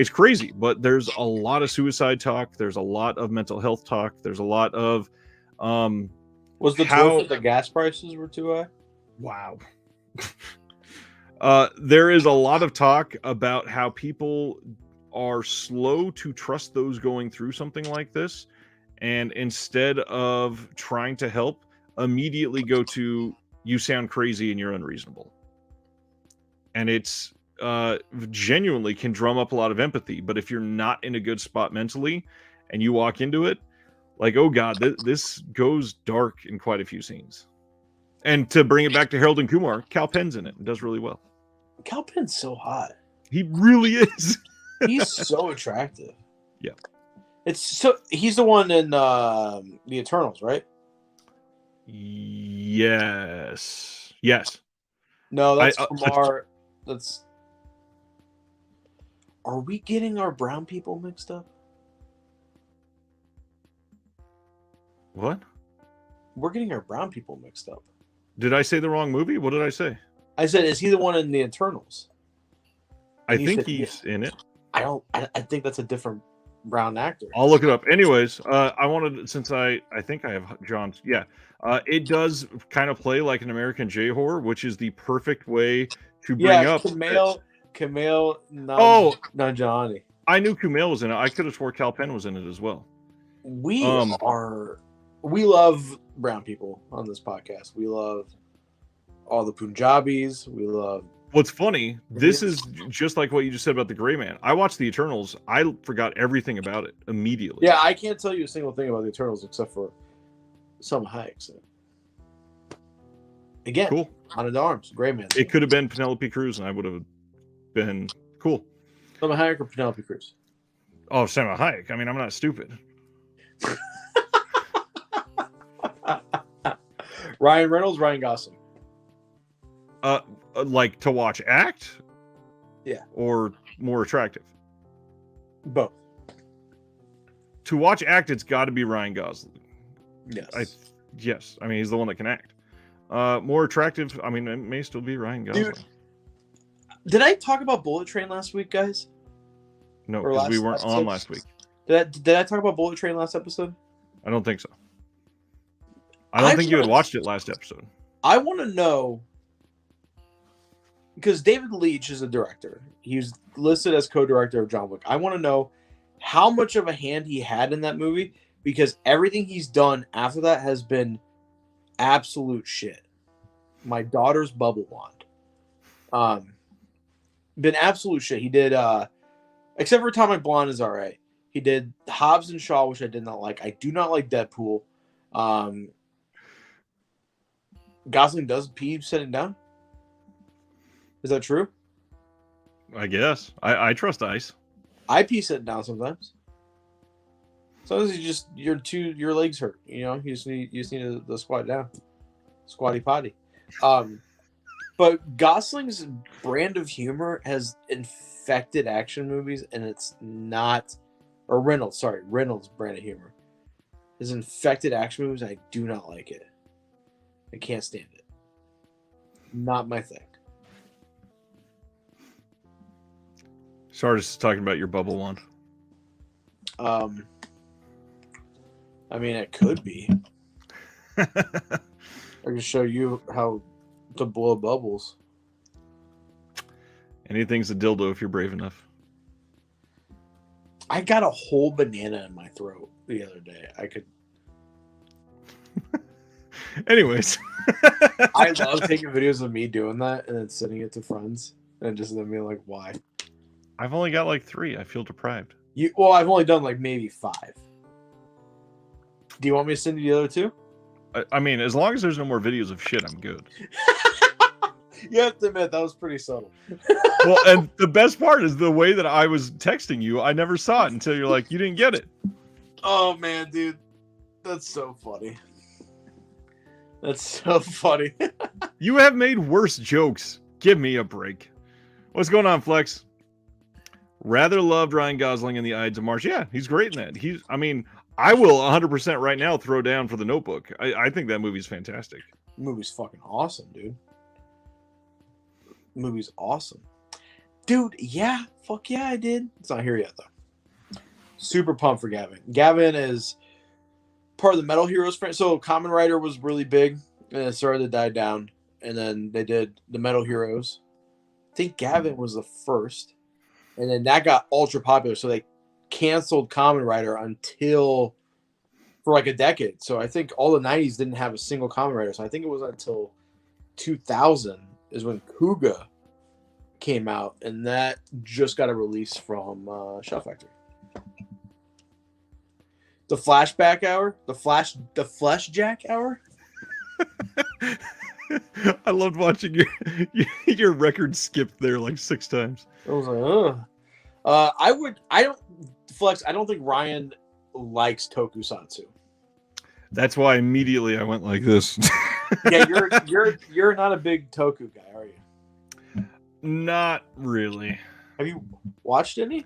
crazy, but there's a lot of suicide talk. There's a lot of mental health talk. There's a lot of, was the talk that the gas prices were too high? Wow. There is a lot of talk about how people are slow to trust those going through something like this. And instead of trying to help, immediately go to, you sound crazy and you're unreasonable. And it's genuinely can drum up a lot of empathy. But if you're not in a good spot mentally and you walk into it, like, oh God, this goes dark in quite a few scenes. And to bring it back to Harold and Kumar, Kal Penn's in it and does really well. Kal Penn's so hot. He really is. He's so attractive. Yeah. He's the one in the Eternals, right? Yes. No, I that's from our. That's. Are we getting our brown people mixed up? What? We're getting our brown people mixed up. Did I say the wrong movie? What did I say? I said, is he the one in the Eternals? I And you think said, he's in it. I don't. I think that's a different brown actor. I'll look it up. Anyways, I wanted, since I think I have John's. Yeah, it does kind of play like an American J-horror, which is the perfect way to bring Yeah, up. Kumail Oh, Nanjiani. I knew Kumail was in it. I could have swore Cal Penn was in it as well. We love brown people on this podcast. We love all the Punjabis. We love. What's funny, this is just like what you just said about the Gray Man. I watched the Eternals. I forgot everything about it immediately. Yeah, I can't tell you a single thing about the Eternals except for some hikes. Again, cool. Ana de Armas, Gray Man. It could have been Penelope Cruz, and I would have been cool. Salma Hayek or Penelope Cruz? Oh, Salma Hayek. I mean, I'm not stupid. Ryan Reynolds, Ryan Gosling. Like to watch act? Yeah. Or more attractive? Both. To watch act, it's got to be Ryan Gosling. Yes. Yes. I mean, he's the one that can act. More attractive, I mean, it may still be Ryan Gosling. Dude, did I talk about Bullet Train last week, guys? No, because we weren't on last week. Did I talk about Bullet Train last episode? I don't think so. I don't think you had watched it last episode. I want to know, because David Leitch is a director. He's listed as co-director of John Wick. I want to know how much of a hand he had in that movie, because everything he's done after that has been absolute shit. My Daughter's Bubble Wand. Been absolute shit. He did, except for Atomic Blonde is all right. He did Hobbs and Shaw, which I did not like. I do not like Deadpool. Gosling does pee sitting down. Is that true? I guess. I trust Ice. I pee sitting down sometimes. Sometimes you just your legs hurt. You know, you just need to squat down, squatty potty. But Gosling's brand of humor has infected action movies, and it's not. Or Reynolds' brand of humor has infected action movies. I do not like it. I can't stand it. Not my thing. Sorry, just talking about your bubble wand. I mean, it could be. I can show you how to blow bubbles. Anything's a dildo if you're brave enough. I got a whole banana in my throat the other day. I could. Anyways. I love taking videos of me doing that and then sending it to friends and just them being like, why? I've only got like 3. I feel deprived. I've only done like maybe 5. Do you want me to send you the other 2? I mean, as long as there's no more videos of shit, I'm good. You have to admit, that was pretty subtle. Well, and the best part is the way that I was texting you, I never saw it until you're like, you didn't get it. Oh, man, dude. That's so funny. That's so funny. You have made worse jokes. Give me a break. What's going on, Flex? Rather loved Ryan Gosling in The Ides of March. Yeah, he's great in that. I will 100% right now throw down for The Notebook. I think that movie's fantastic. The movie's fucking awesome, dude. The movie's awesome. Dude, yeah. Fuck yeah, I did. It's not here yet, though. Super pumped for Gavin. Gavin is part of the Metal Heroes franchise. So Kamen Rider was really big, and it started to die down. And then they did the Metal Heroes. I think Gavin was the first. And then that got ultra popular. So they canceled Kamen Rider for like a decade. So I think all the 90s didn't have a single Kamen Rider. So I think it was until 2000 is when Kuga came out. And that just got a release from Shell Factory. The Flashback Hour? The Flashjack Hour? I loved watching your record skip there like 6 times. I was like, I don't think Ryan likes tokusatsu. That's why immediately I went like this. Yeah, you're not a big Toku guy, are you? Not really. Have you watched any?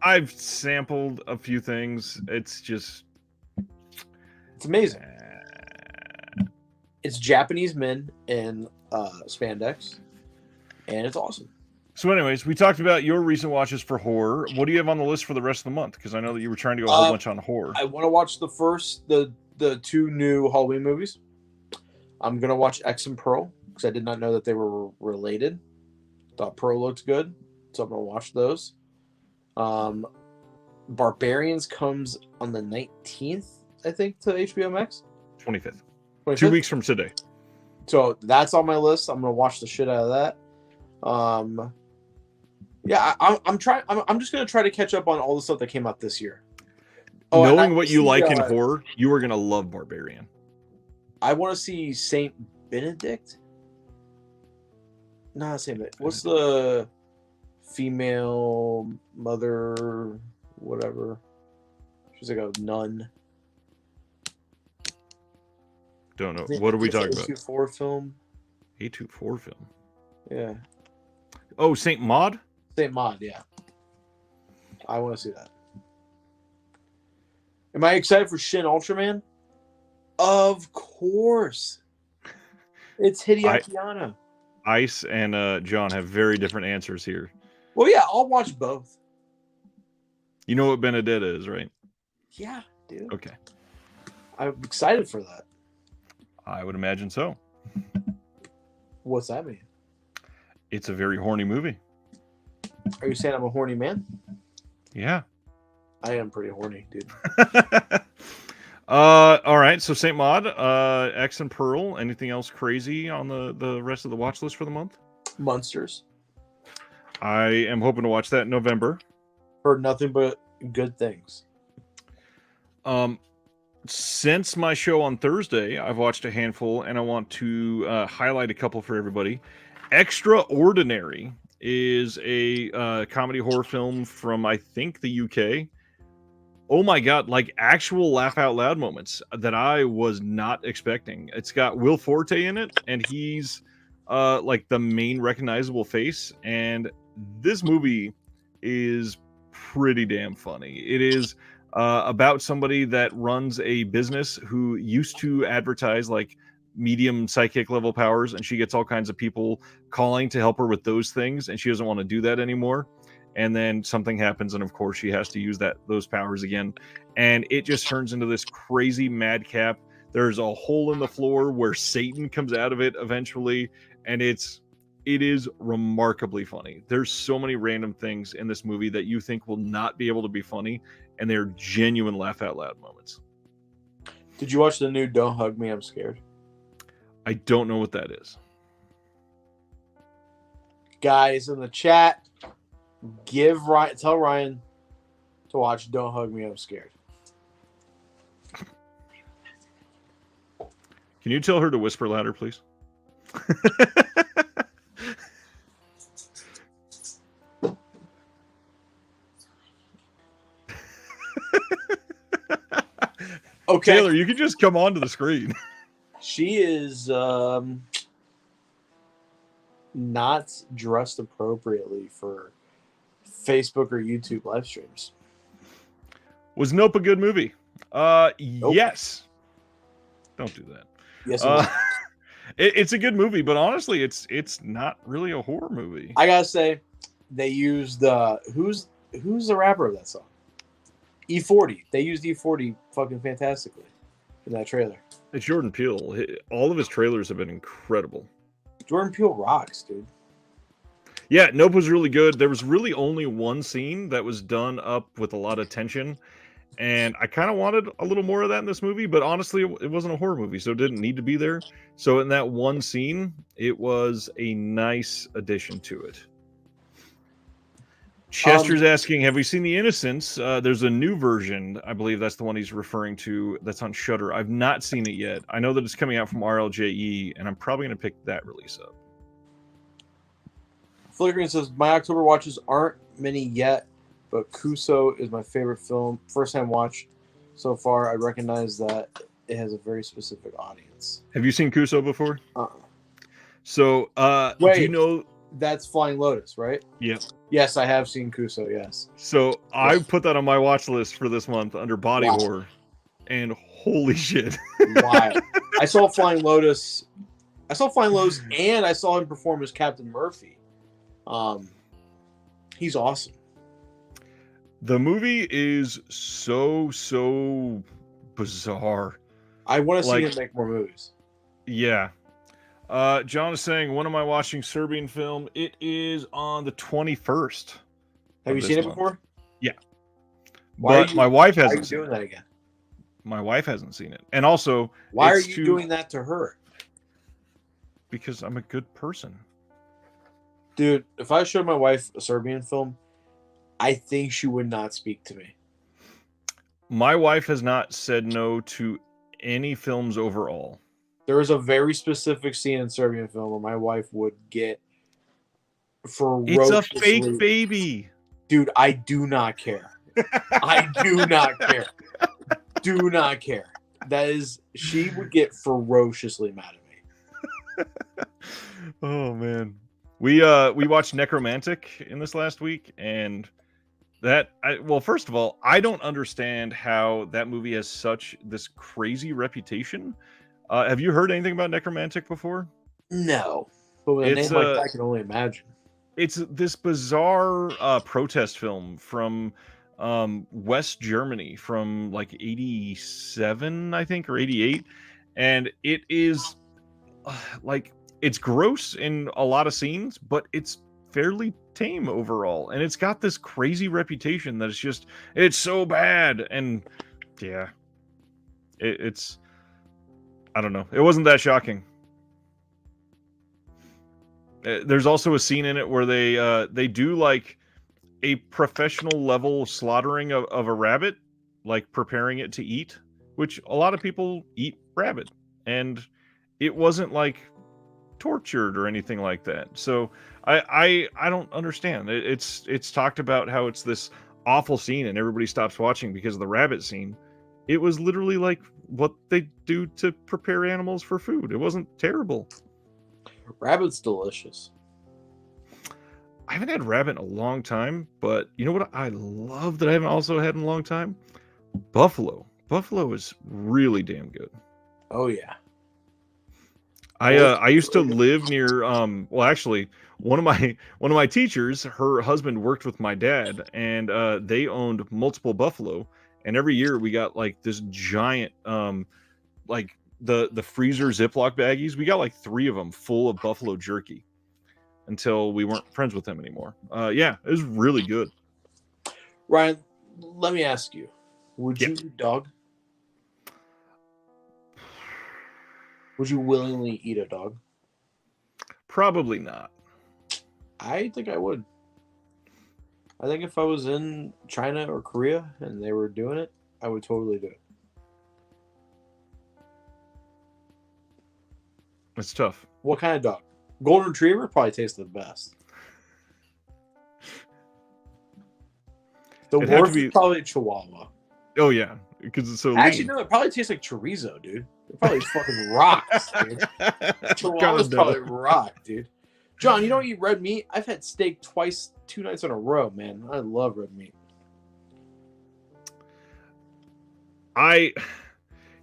I've sampled a few things. It's just... It's amazing. It's Japanese men in spandex, and it's awesome. So anyways, we talked about your recent watches for horror. What do you have on the list for the rest of the month? Because I know that you were trying to go a whole bunch on horror. I want to watch the two new Halloween movies. I'm going to watch X and Pearl because I did not know that they were related. Thought Pearl looked good, so I'm going to watch those. Barbarians comes on the 19th, I think, to HBO Max. 25th. 25th? 2 weeks from today. So that's on my list. I'm going to watch the shit out of that. Yeah, I'm trying. I'm just going to try to catch up on all the stuff that came out this year. Knowing what you like in horror, you are going to love Barbarian. I want to see Saint Benedict. Not Saint Benedict. What's the female mother, whatever? She's like a nun. Don't know. What are we talking about? A24 film. A24 film. Yeah. Oh, Saint Maud? Saint Maud, yeah. I want to see that. Am I excited for Shin Ultraman? Of course. It's Hideaki Anno. Ice and John have very different answers here. Well, yeah, I'll watch both. You know what Benedetta is, right? Yeah, dude. Okay. I'm excited for that. I would imagine so. What's that mean? It's a very horny movie. Are you saying I'm a horny man? Yeah. I am pretty horny, dude. All right. So Saint Maud, X and Pearl. Anything else crazy on the rest of the watch list for the month? Monsters. I am hoping to watch that in November. Heard nothing but good things. Since my show on Thursday, I've watched a handful, and I want to highlight a couple for everybody. Extraordinary is a comedy horror film from, I think, the UK. Oh my god, like actual laugh out loud moments that I was not expecting. It's got Will Forte in it, and he's like the main recognizable face. And this movie is pretty damn funny. It is about somebody that runs a business who used to advertise like medium psychic level powers, and she gets all kinds of people calling to help her with those things, and she doesn't want to do that anymore. And then something happens, and of course she has to use those powers again, and it just turns into this crazy madcap. There's a hole in the floor where Satan comes out of it eventually, and it is remarkably funny. There's so many random things in this movie that you think will not be able to be funny, and they're genuine laugh out loud moments. Did you watch the new Don't Hug Me, I'm Scared? I don't know what that is. Guys in the chat, tell Ryan to watch Don't Hug Me, I'm Scared. Can you tell her to whisper louder, please? Okay. Taylor, you can just come onto the screen. She is not dressed appropriately for Facebook or YouTube live streams. Was Nope a good movie? Nope. Yes. Don't do that. Yes, it's a good movie, but honestly, it's not really a horror movie. I gotta say, they used who's the rapper of that song? E40. They used E40 fucking fantastically in that trailer. It's Jordan Peele. All of his trailers have been incredible. Jordan Peele rocks, dude. Yeah, Nope was really good. There was really only one scene that was done up with a lot of tension, and I kind of wanted a little more of that in this movie, but honestly, it wasn't a horror movie, so it didn't need to be there. So in that one scene, it was a nice addition to it. Chester's asking, have we seen The Innocents? There's a new version. I believe that's the one he's referring to. That's on Shudder. I've not seen it yet. I know that it's coming out from RLJE, and I'm probably going to pick that release up. Flickering says, my October watches aren't many yet, but Kuso is my favorite film. First time watch so far. I recognize that it has a very specific audience. Have you seen Kuso before? Uh-uh. So, Wait, do you know? that's Flying Lotus, right? Yeah. Yes, I have seen Kuso. Yes. So I put that on my watch list for this month under body Wow. horror, and holy shit! Wow. I saw Flying Lotus, and I saw him perform as Captain Murphy. He's awesome. The movie is so bizarre. I want to see him make more movies. Yeah. John is saying, when am I watching Serbian film? It is on the 21st. Have you seen it before? Yeah. But my wife hasn't. Why are you doing that again? My wife hasn't seen it, and also, why are you doing that to her? Because I'm a good person, dude. If I showed my wife a Serbian film, I think she would not speak to me. My wife has not said no to any films overall. There is a very specific scene in Serbian film where my wife would get ferociously. It's a fake baby. Dude, I do not care. I do not care. Do not care. She would get ferociously mad at me. Oh man. We watched Necromantic in this last week, and first of all, I don't understand how that movie has this crazy reputation. Have you heard anything about Necromantic before? No. But with a name like that, I can only imagine. It's this bizarre protest film from West Germany from like 87, I think, or 88. And it is it's gross in a lot of scenes, but it's fairly tame overall. And it's got this crazy reputation that it's so bad. And yeah, it's, I don't know. It wasn't that shocking. There's also a scene in it where they do like a professional level slaughtering of a rabbit, like preparing it to eat, which a lot of people eat rabbit, and it wasn't like tortured or anything like that. So I don't understand. It's talked about how it's this awful scene and everybody stops watching because of the rabbit scene. It was literally like what they do to prepare animals for food. It wasn't terrible. Rabbit's delicious. I haven't had rabbit in a long time, but you know what I love that I haven't also had in a long time? Buffalo. Buffalo is really damn good. Oh yeah. I used to live near actually one of my teachers, her husband worked with my dad, and they owned multiple buffalo, and every year we got like this giant like the freezer Ziploc baggies. We got like 3 of them full of buffalo jerky until we weren't friends with them anymore. Yeah, it was really good. Ryan, let me ask you, would you eat dog? Would you willingly eat a dog? Probably not. I think I would. I think if I was in China or Korea and they were doing it, I would totally do it. It's tough. What kind of dog? Golden Retriever probably tastes the best. The worst is probably Chihuahua. Oh yeah, because it's so actually lean. No, it probably tastes like chorizo, dude. It probably fucking rocks, dude. Chihuahuas probably rock, dude. John, you don't eat red meat? I've had steak 2 nights in a row, man. I love red meat.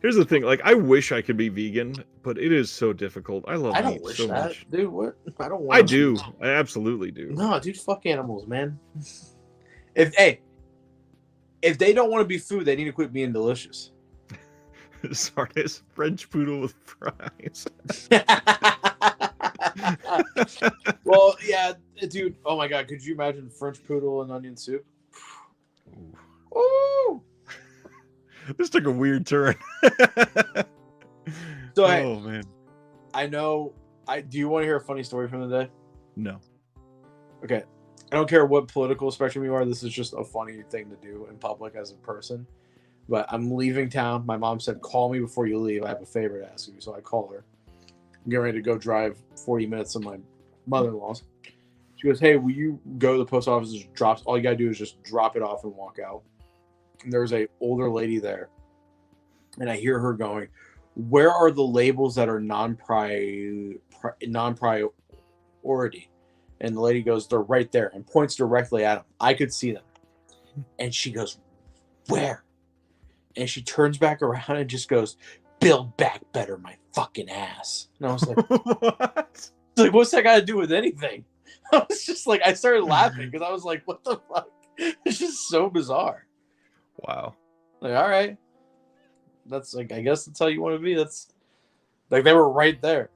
Here's the thing, like I wish I could be vegan, but it is so difficult. I love meat so much. Dude, what? I don't want I do. I absolutely do. No, dude, fuck animals, man. If they don't want to be food, they need to quit being delicious. Sardis, French poodle with fries. Well, yeah, dude. Oh my god, could you imagine French poodle and onion soup? Ooh. This took a weird turn. So, oh man. I know. Do you want to hear a funny story from the day? No. Okay. I don't care what political spectrum you are. This is just a funny thing to do in public as a person. But I'm leaving town. My mom said, call me before you leave. I have a favor to ask you. So I call her. I'm getting ready to go drive 40 minutes to my mother-in-law's. She goes, hey, will you go to the post office and just drop? All you got to do is just drop it off and walk out. And there was a older lady there. and I hear her going, "Where are the labels that are non-priority?" And the lady goes, "They're right there," and points directly at them. I could see them. And she goes, "Where?" And she turns back around and just goes, "Build back better, my fucking ass." And I was like, What? like, what's that got to do with anything? I was just like, I started laughing because I was like, what the fuck? It's just so bizarre. Wow. Like, all right. That's like, I guess that's how you want to be. That's like, they were right there.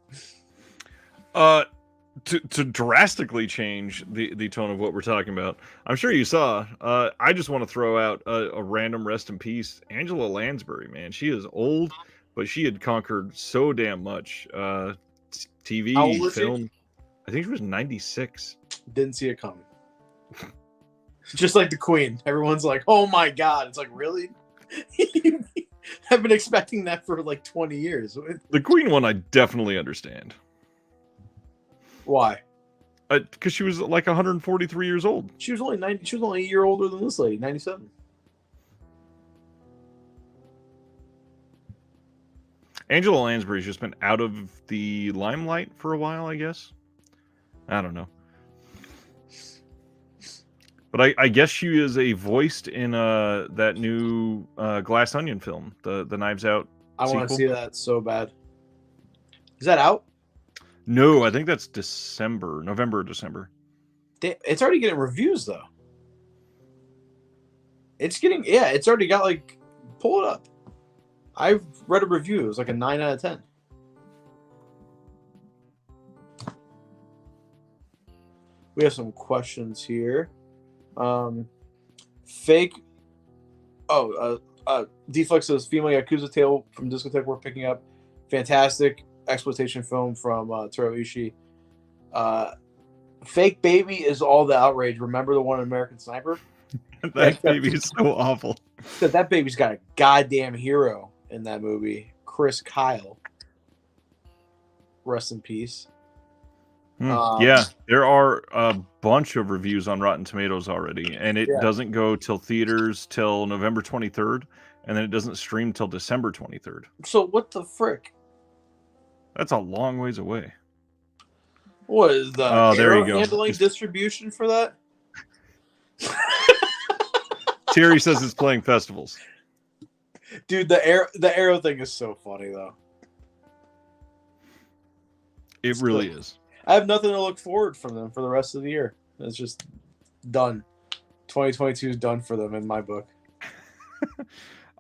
To drastically change the tone of what we're talking about, I'm sure you saw. I just want to throw out a random rest in peace, Angela Lansbury. Man, she is old, but she had conquered so damn much. How TV, old was film. I think she was 96. Didn't see it coming. Just like the Queen. Everyone's like, oh my God. It's like, really? I've been expecting that for like 20 years. The Queen one, I definitely understand. Why? Because she was like 143 years old. She was only 90. She was only a year older than this lady, 97. Angela Lansbury's just been out of the limelight for a while, I guess. I don't know. But I guess she is a voiced in that new Glass Onion film, the Knives Out I want to sequel. see that so bad. Is that out? No, I think that's November or December. It's already getting reviews though. It's already got like, pull it up. I've read a review. It was like a 9 out of 10. We have some questions here. Fake. Deflex says female Yakuza tale from Discotheque we're picking up. Fantastic exploitation film from Toru Ishii. Fake baby is all the outrage. Remember the one in American Sniper? That baby is so awful. That baby's got a goddamn hero in that movie, Chris Kyle. Rest in peace. Yeah, there are a bunch of reviews on Rotten Tomatoes already, and it doesn't go till theaters till November 23rd, and then it doesn't stream till December 23rd. So what the frick? That's a long ways away. What is the there you go. handling distribution for that? Terry says it's playing festivals. Dude, the arrow thing is so funny though. It really is. I have nothing to look forward from them for the rest of the year. It's just done. 2022 is done for them in my book.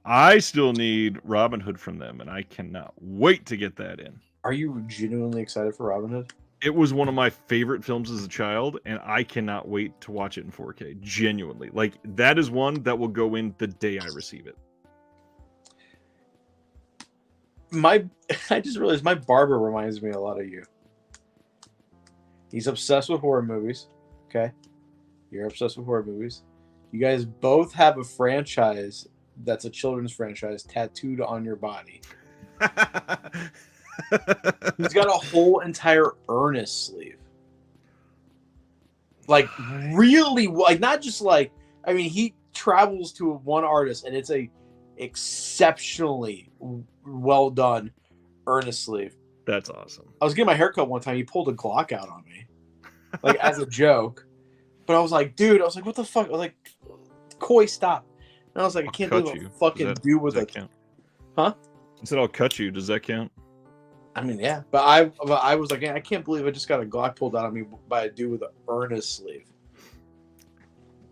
I still need Robin Hood from them, and I cannot wait to get that in. Are you genuinely excited for Robin Hood? It was one of my favorite films as a child, and I cannot wait to watch it in 4K. Genuinely. Like, that is one that will go in the day I receive it. I just realized my barber reminds me a lot of you. He's obsessed with horror movies. Okay. You're obsessed with horror movies. You guys both have a franchise that's a children's franchise tattooed on your body. He's got a whole entire Ernest sleeve. Like, really, like, not just like, I mean, he travels to one artist and it's a exceptionally well done Ernest sleeve. That's awesome. I was getting my haircut one time. He pulled a Glock out on me, like as a joke. But I was like, dude, what the fuck? I was like, Coy, stop. And I was like, I can't believe what fucking do with it. Huh? I said, I'll cut you. Does that count? I mean, yeah. But I was like, I can't believe I just got a Glock pulled out on me by a dude with an Ernest sleeve.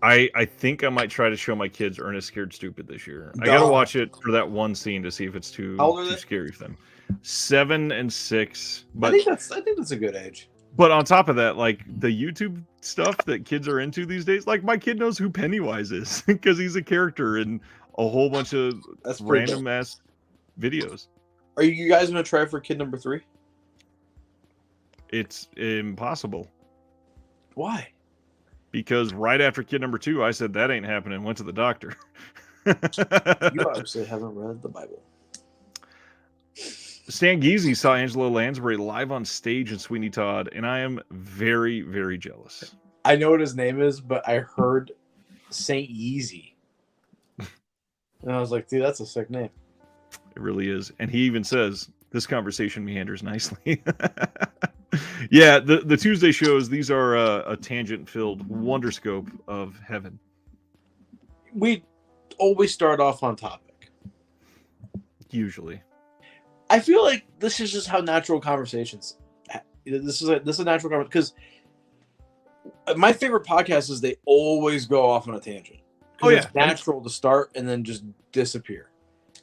I think I might try to show my kids Ernest Scared Stupid this year. I gotta watch it for that one scene to see if it's too scary for them. 7 and 6. But I think that's a good age. But on top of that, like the YouTube stuff that kids are into these days, like my kid knows who Pennywise is because he's a character in a whole bunch of random ass videos. Are you guys gonna try for kid number 3? It's impossible. Why? Because right after kid number 2, I said that ain't happening. Went to the doctor. You obviously haven't read the Bible. Stan Geezy saw Angela Lansbury live on stage in Sweeney Todd, and I am very, very jealous. I know what his name is, but I heard Saint Yeezy. And I was like, dude, that's a sick name. It really is. And he even says, this conversation meanders nicely. Yeah, the Tuesday shows, these are a tangent-filled wonderscope of heaven. We always start off on topic. Usually. I feel like this is just how natural conversations. This is a natural conversation because my favorite podcast is they always go off on a tangent. Oh yeah, it's natural to start and then just disappear.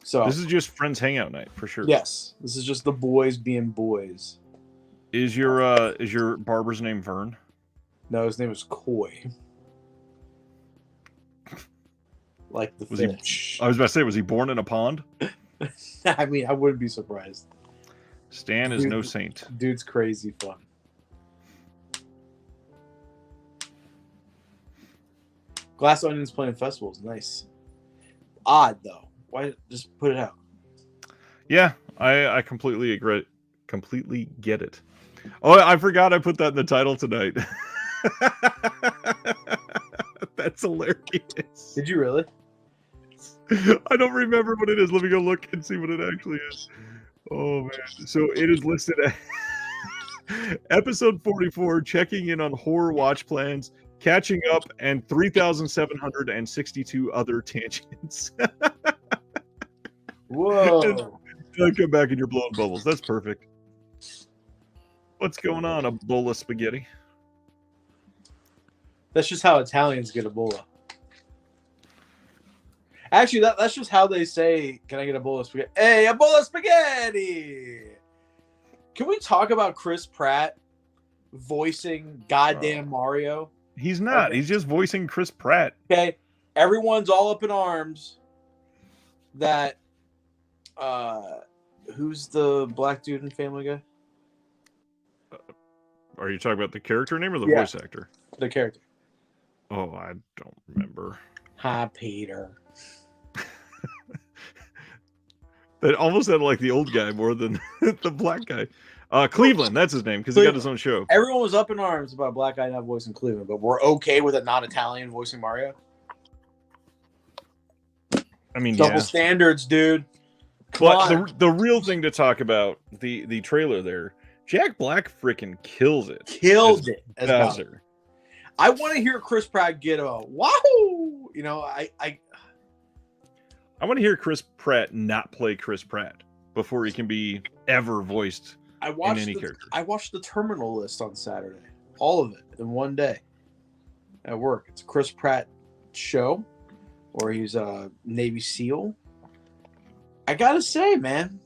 So this is just friends hangout night for sure. Yes, this is just the boys being boys. Is your barber's name Vern? No, his name is Coy. Like the fish. I was about to say, was he born in a pond? I mean, I wouldn't be surprised. Stan is no saint. Dude's crazy fun. Glass Onions playing festivals, nice. Odd though. Why just put it out? Yeah, I completely agree. Completely get it. Oh, I forgot I put that in the title tonight. That's hilarious. Did you really? I don't remember what it is. Let me go look and see what it actually is. Oh man. So it is listed as episode 44, checking in on horror watch plans, catching up, and 3,762 other tangents. Whoa. I'll come back and you're blowing bubbles. That's perfect. What's going on, a bowl of spaghetti? That's just how Italians get a bolla. Actually, that's just how they say, can I get a bowl of spaghetti? Hey, a bowl of spaghetti! Can we talk about Chris Pratt voicing goddamn Mario? He's not. Okay. He's just voicing Chris Pratt. Okay. Everyone's all up in arms that who's the black dude in Family Guy? Are you talking about the character name or the voice actor? The character. Oh, I don't remember. Hi, Peter. That almost sounded like the old guy more than the black guy. Cleveland, that's his name, because he got his own show. Everyone was up in arms about black guy not voicing Cleveland, but we're okay with a non-Italian voicing Mario. I mean, double standards, dude. But the real thing to talk about, the trailer there, Jack Black freaking kills it. Killed it as Bowser. I want to hear Chris Pratt get a wahoo. You know, I want to hear Chris Pratt not play Chris Pratt before he can be ever voiced in any character. I watched the Terminal List on Saturday. All of it in one day at work. It's a Chris Pratt show where he's a Navy SEAL. I gotta say, man,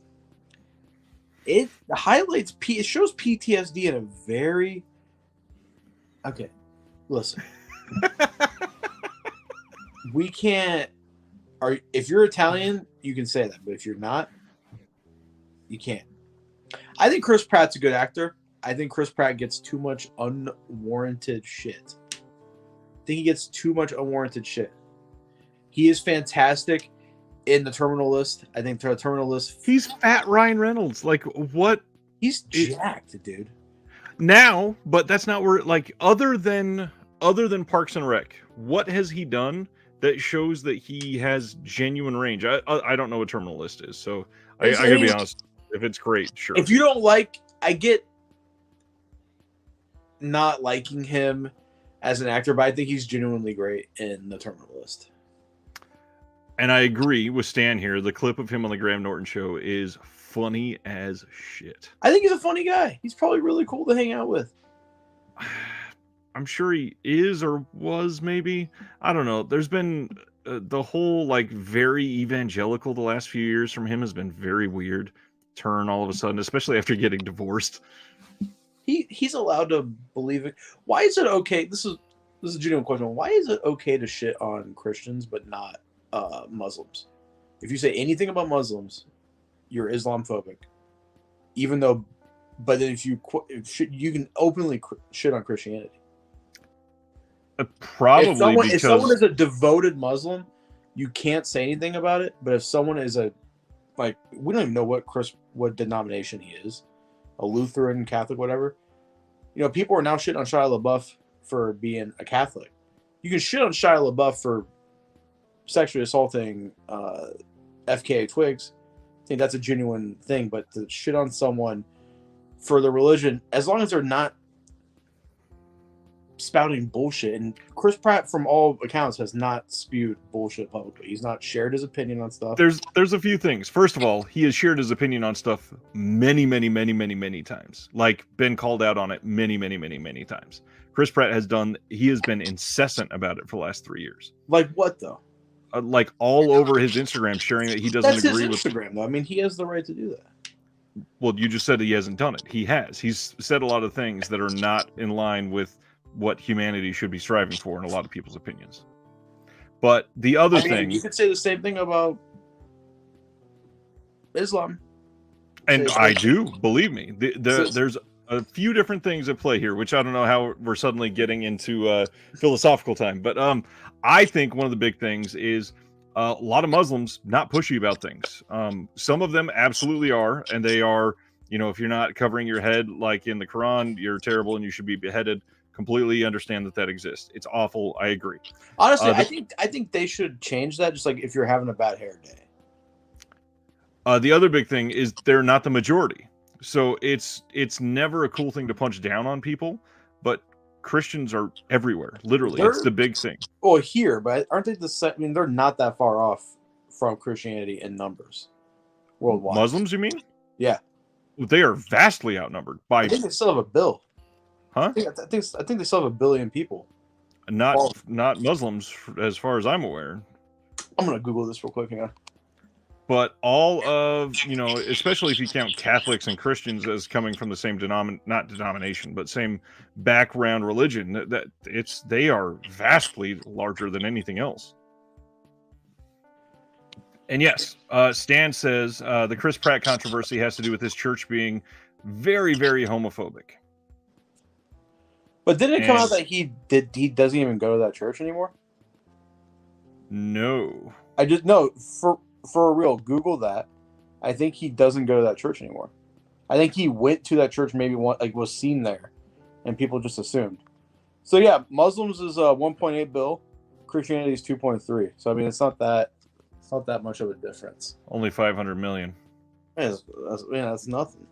it highlights it shows PTSD in a very listen. We can't if you're Italian, you can say that, but if you're not, you can't. I think Chris Pratt's a good actor. I think Chris Pratt gets too much unwarranted shit. I think he gets too much unwarranted shit. He is fantastic in the Terminal List. I think the Terminal List. He's fat Ryan Reynolds. Like what? He's jacked, dude. Now, but that's not where. Like other than Parks and Rec, what has he done that shows that he has genuine range? I don't know what Terminal List is, so I gotta be honest. If it's great, sure. If you don't like, I get not liking him as an actor, but I think he's genuinely great in the Terminal List. And I agree with Stan here. The clip of him on the Graham Norton show is funny as shit. I think he's a funny guy. He's probably really cool to hang out with. I'm sure he is or was, maybe. I don't know. There's been the whole like very evangelical the last few years from him has been very weird. Turn all of a sudden, especially after getting divorced. He's allowed to believe it. Why is it okay? This is a genuine question. Why is it okay to shit on Christians but not Muslims? If you say anything about Muslims, you're Islamophobic. Even though, but then if you can openly shit on Christianity. Probably if someone is a devoted Muslim, you can't say anything about it. But if someone is we don't even know what denomination he is, a Lutheran, Catholic, whatever. You know, people are now shitting on Shia LaBeouf for being a Catholic. You can shit on Shia LaBeouf for sexually assaulting FKA Twigs, I think that's a genuine thing. But to shit on someone for their religion, as long as they're not spouting bullshit, and Chris Pratt, from all accounts, has not spewed bullshit publicly. He's not shared his opinion on stuff. There's a few things. First of all, he has shared his opinion on stuff many times. Like, been called out on it many times. Chris Pratt has been incessant about it for the last 3 years. Like what though? Like all over his Instagram, sharing that he doesn't agree with Instagram, though. I mean, he has the right to do that. Well, you just said he hasn't done it. He has. He's said a lot of things that are not in line with what humanity should be striving for in a lot of people's opinions. But the other thing... You could say the same thing about Islam. And I do, believe me. There's a few different things at play here, which I don't know how we're suddenly getting into philosophical time. But I think one of the big things is a lot of Muslims not pushy about things. Some of them absolutely are, and they are, if you're not covering your head like in the Quran, you're terrible and you should be beheaded. Completely understand that exists. It's awful. I agree. Honestly, I think they should change that. Just like if you're having a bad hair day. The other big thing is they're not the majority, so it's never a cool thing to punch down on people. But Christians are everywhere. Literally, it's the big thing. Well, here, but aren't they the same? I mean, they're not that far off from Christianity in numbers worldwide. Muslims, you mean? Yeah, they are vastly outnumbered by. I think they still have a bill. Huh? I think they still have 1 billion people. Not Muslims, as far as I'm aware. I'm gonna Google this real quick. Hang on. But all of, especially if you count Catholics and Christians as coming from the same not denomination, but same background religion, they are vastly larger than anything else. And yes, Stan says the Chris Pratt controversy has to do with his church being very, very homophobic. But didn't it come out that he doesn't even go to that church anymore? No. I just no for real. Google that. I think he doesn't go to that church anymore. I think he went to that church maybe was seen there, and people just assumed. So yeah, Muslims is 1.8 bill, Christianity is 2.3. So I mean, it's not that much of a difference. Only 500 million. That's nothing.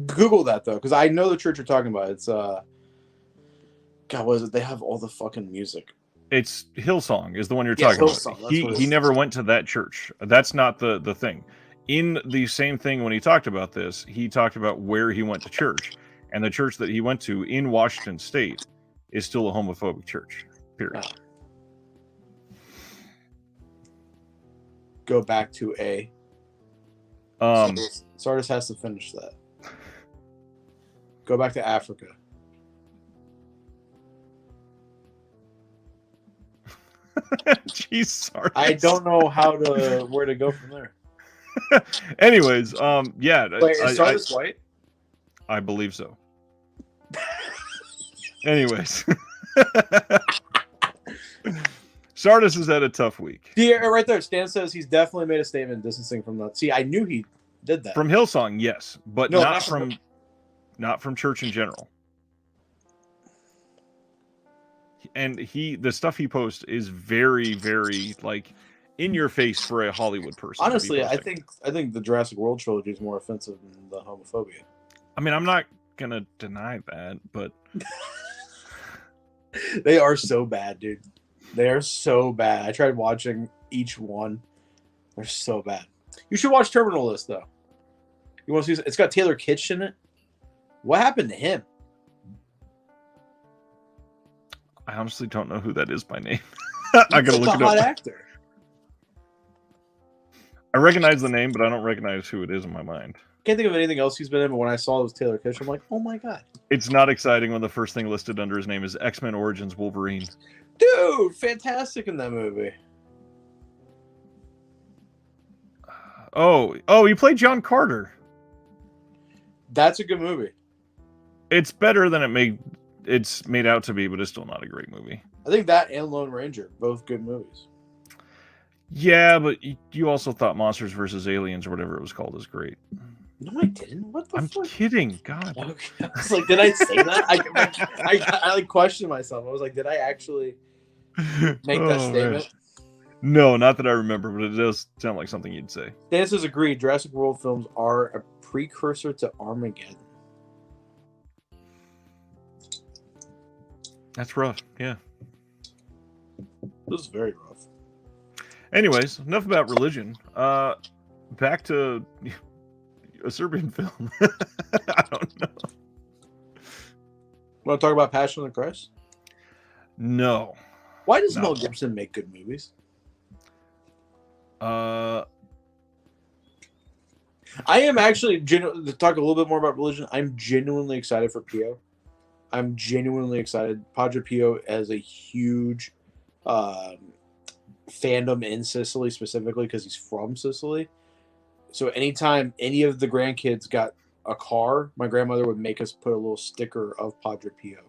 Google that though, because I know the church you're talking about. It's God, what is it? They have all the fucking music. It's Hillsong is the one you're talking about. He never went to that church. That's not the thing. In the same thing, when he talked about this, he talked about where he went to church, and the church that he went to in Washington State is still a homophobic church. Period. Go back to A. Sardis has to finish that. Go back to Africa. Jeez, Sardis. I don't know where to go from there. Anyways, yeah. Wait, is Sardis white? I believe so. Anyways. Sardis has had a tough week. Yeah, right there. Stan says he's definitely made a statement distancing from that. See, I knew he did that. From Hillsong, yes, but not from church in general. And the stuff he posts is very, very in your face for a Hollywood person. Honestly, I think the Jurassic World trilogy is more offensive than the homophobia. I mean, I'm not gonna deny that, but they are so bad, dude. They are so bad. I tried watching each one. They're so bad. You should watch Terminal List though. You want to see? It's got Taylor Kitsch in it. What happened to him? I honestly don't know who that is by name. I gotta look it up. Hot actor. I recognize the name, but I don't recognize who it is in my mind. Can't think of anything else he's been in, but when I saw it was Taylor Kitsch, I'm like, oh my god. It's not exciting when the first thing listed under his name is X-Men Origins Wolverine. Dude, fantastic in that movie. Oh, he played John Carter. That's a good movie. It's better than it's made out to be, but it's still not a great movie. I think that and Lone Ranger, both good movies. Yeah, but you also thought Monsters vs. Aliens or whatever it was called is great. No, I didn't. What the fuck? I'm kidding. God. Okay. I was like, did I say that? I questioned myself. I was like, did I actually make that statement? Man. No, not that I remember, but it does sound like something you'd say. Stances agree. Jurassic World films are a precursor to Armageddon. That's rough. Yeah. This is very rough. Anyways, enough about religion. Back to a Serbian film. I don't know. Want to talk about Passion of the Christ? No. Why does Mel Gibson make good movies? Uh, I am actually to talk a little bit more about religion. I'm genuinely excited for Pio. I'm genuinely excited. Padre Pio has a huge fandom in Sicily, specifically because he's from Sicily. So anytime any of the grandkids got a car, my grandmother would make us put a little sticker of Padre Pio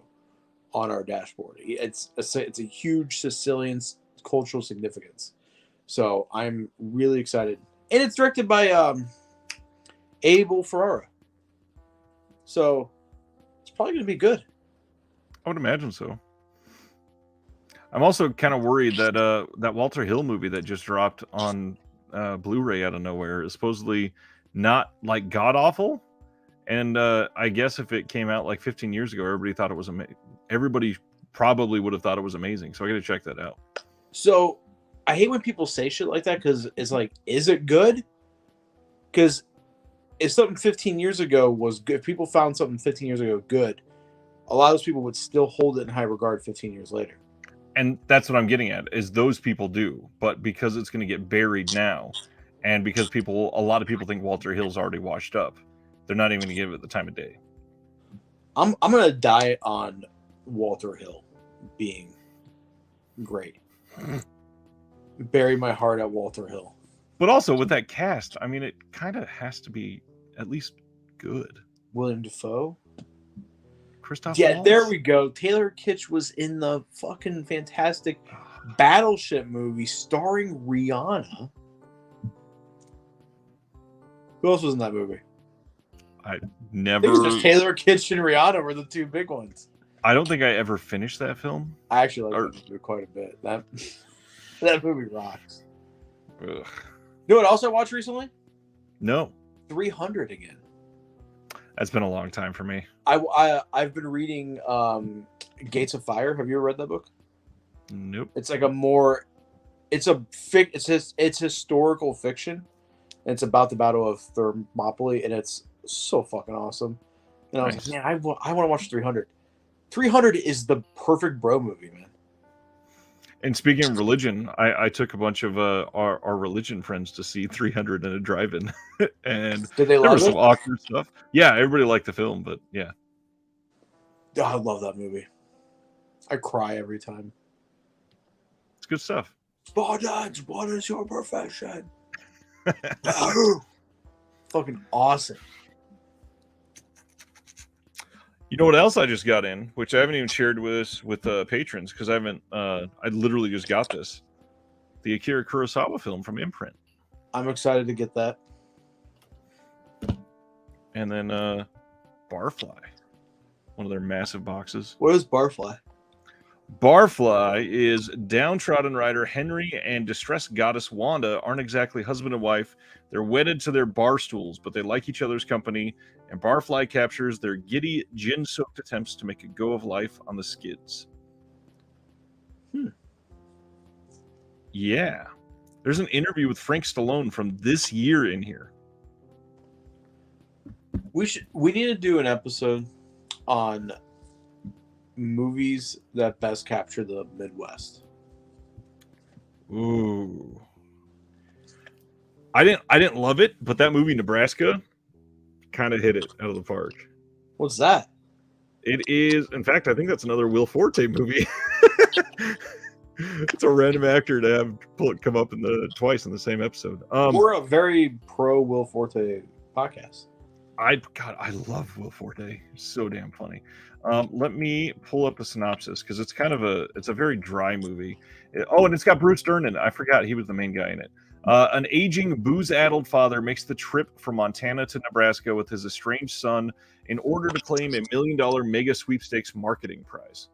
on our dashboard. It's a huge Sicilian cultural significance. So I'm really excited, and it's directed by Abel Ferrara. So it's probably going to be good. I would imagine so. I'm also kind of worried that that Walter Hill movie that just dropped on Blu-ray out of nowhere is supposedly not like god awful, and I guess if it came out like 15 years ago, everybody thought it was amazing. Everybody probably would have thought it was amazing. So I got to check that out. So I hate when people say shit like that because it's like, is it good? Because if something 15 years ago was good, if people found something 15 years ago good, a lot of those people would still hold it in high regard 15 years later. And that's what I'm getting at, is those people do, but because it's going to get buried now, and because a lot of people think Walter Hill's already washed up, they're not even going to give it the time of day. I'm going to die on Walter Hill being great. Bury my heart at Walter Hill. But also with that cast, I mean, it kind of has to be at least good. William Dafoe. Christoph Yeah, Waltz? there we go. Taylor Kitsch was in the fucking fantastic Battleship movie starring Rihanna. Who else was in that movie? I I never. think it was just Taylor Kitsch and Rihanna were the two big ones. I don't think I ever finished that film. I actually like that movie quite a bit. That movie rocks. Ugh. You know what else I watched recently? No, 300 again. that's been a long time for me. I've been reading Gates of Fire. Have you ever read that book? Nope. It's like it's historical fiction. And it's about the Battle of Thermopylae, and it's so fucking awesome. And I was Nice. like, man, I want to watch 300. 300 is the perfect bro movie, man. And speaking of religion, I took a bunch of our religion friends to see 300 in a drive-in, and Did they there love was some it? awkward stuff. Yeah, everybody liked the film, but yeah, Oh, I love that movie. I cry every time. it's good stuff. Spartans, what is your profession? Fucking awesome. You know what else I just got in, which I haven't even shared with patrons because I haven't. I literally just got this, the Akira Kurosawa film from Imprint, I'm excited to get that. and then Barfly, one of their massive boxes. What is Barfly? Barfly is downtrodden rider Henry and distressed goddess Wanda aren't exactly husband and wife. They're wedded to their bar stools, but they like each other's company, and Barfly captures their giddy, gin-soaked attempts to make a go of life on the skids. Yeah. There's an interview with Frank Stallone from this year in here. We need to do an episode on movies that best capture the Midwest. Ooh. I didn't love it, but that movie Nebraska kind of hit it out of the park. What's that? It is, in fact, I think that's another Will Forte movie. It's a random actor to have come up twice in the same episode. We're a very pro Will Forte podcast. I love Will Forte. He's so damn funny. Let me pull up a synopsis because it's a very dry movie. And it's got Bruce Dern in it. I forgot he was the main guy in it. An aging, booze-addled father makes the trip from Montana to Nebraska with his estranged son in order to claim $1 million mega sweepstakes marketing prize.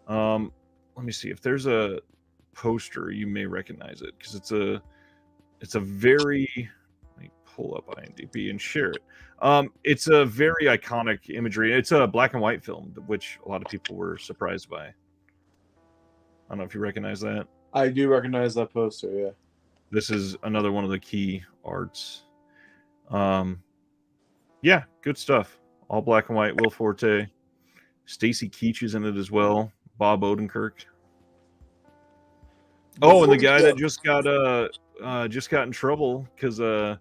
Let me see if there's a poster, you may recognize it because it's a very, let me pull up IMDb and share it. It's a very iconic imagery. It's a black and white film, which a lot of people were surprised by. I don't know if you recognize that. I do recognize that poster, yeah. This is another one of the key arts. Yeah, good stuff. All black and white. Will Forte, Stacy Keach is in it as well. Bob Odenkirk. Oh, and the guy that just got in trouble because I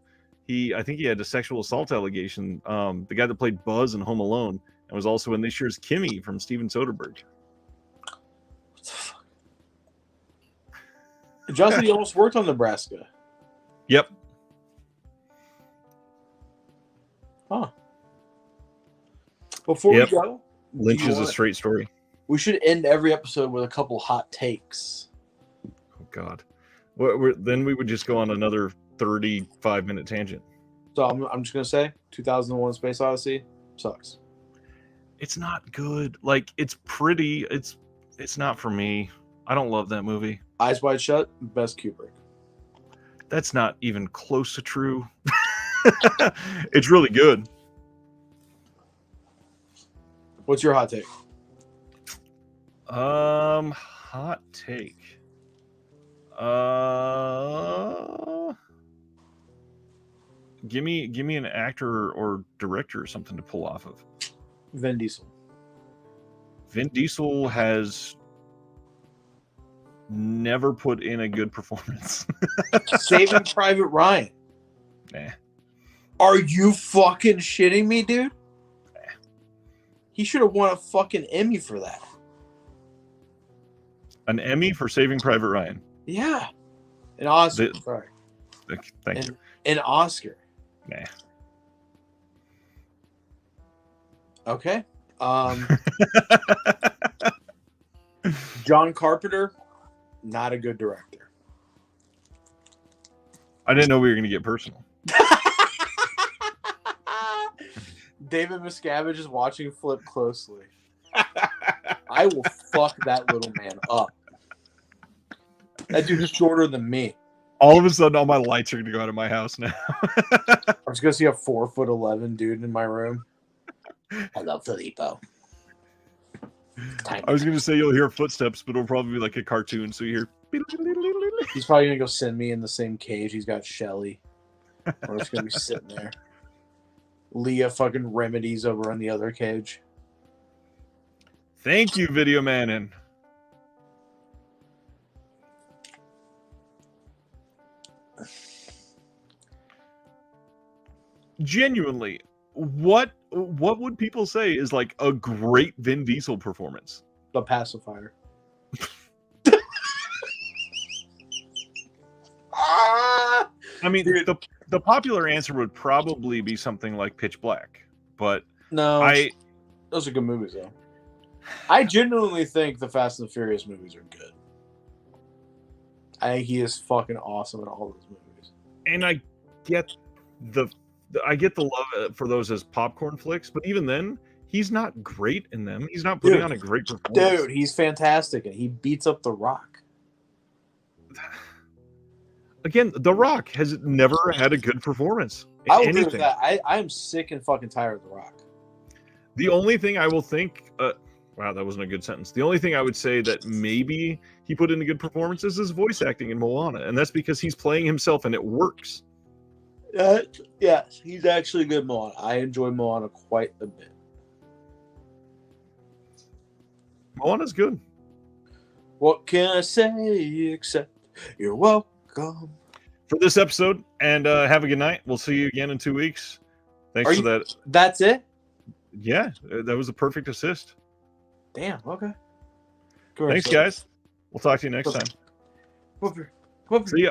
think he had a sexual assault allegation. The guy that played Buzz in Home Alone and was also in this year's Kimmy from Steven Soderbergh. What the fuck? Justin, you almost worked on Nebraska. Yep. Huh. Before we go, Lynch is a straight story. We should end every episode with a couple hot takes. Oh God. Then we would just go on another 35-minute tangent. So I'm just gonna say, 2001: Space Odyssey sucks. It's not good. Like, it's pretty. It's not for me. I don't love that movie. Eyes Wide Shut, best Kubrick. That's not even close to true. It's really good. What's your hot take? Hot take. Give me an actor or director or something to pull off of. Vin Diesel. Vin Diesel has never put in a good performance. Saving Private Ryan. Nah. Are you fucking shitting me, dude? Nah. He should have won a fucking Emmy for that. An Emmy for Saving Private Ryan. Yeah. An Oscar. Sorry. Thank you. An Oscar. Nah. Okay. John Carpenter, not a good director. I didn't know we were going to get personal. David Miscavige is watching Flip closely. I will fuck that little man up. That dude is shorter than me. All of a sudden, all my lights are going to go out of my house now. I'm just going to see a 4'11" dude in my room. Hello, Filippo. I was going to say you'll hear footsteps, but it'll probably be like a cartoon, so you hear... He's probably going to go send me in the same cage. He's got Shelly. We're just going to be sitting there. Leah fucking remedies over on the other cage. Thank you, Video Manin. Genuinely, what would people say is like a great Vin Diesel performance? The Pacifier. I mean, dude, the popular answer would probably be something like Pitch Black, but no, those are good movies though. I genuinely think the Fast and Furious movies are good. I think he is fucking awesome in all those movies. And I get the love for those as popcorn flicks, but even then, he's not great in them. He's not putting on a great performance. Dude, he's fantastic, and he beats up The Rock. Again, The Rock has never had a good performance in I will anything. agree with that. I am sick and fucking tired of The Rock. The only thing I will think... wow, that wasn't a good sentence. The only thing I would say that maybe he put in a good performance is his voice acting in Moana, and that's because he's playing himself and it works. Yes, he's actually good Moana. I enjoy Moana quite a bit. Moana's good. What can I say except you're welcome? For this episode, and have a good night. We'll see you again in 2 weeks. Thanks for that. That's it? Yeah, that was a perfect assist. Damn, okay. Thanks, guys. We'll talk to you next time. Whooper. See ya.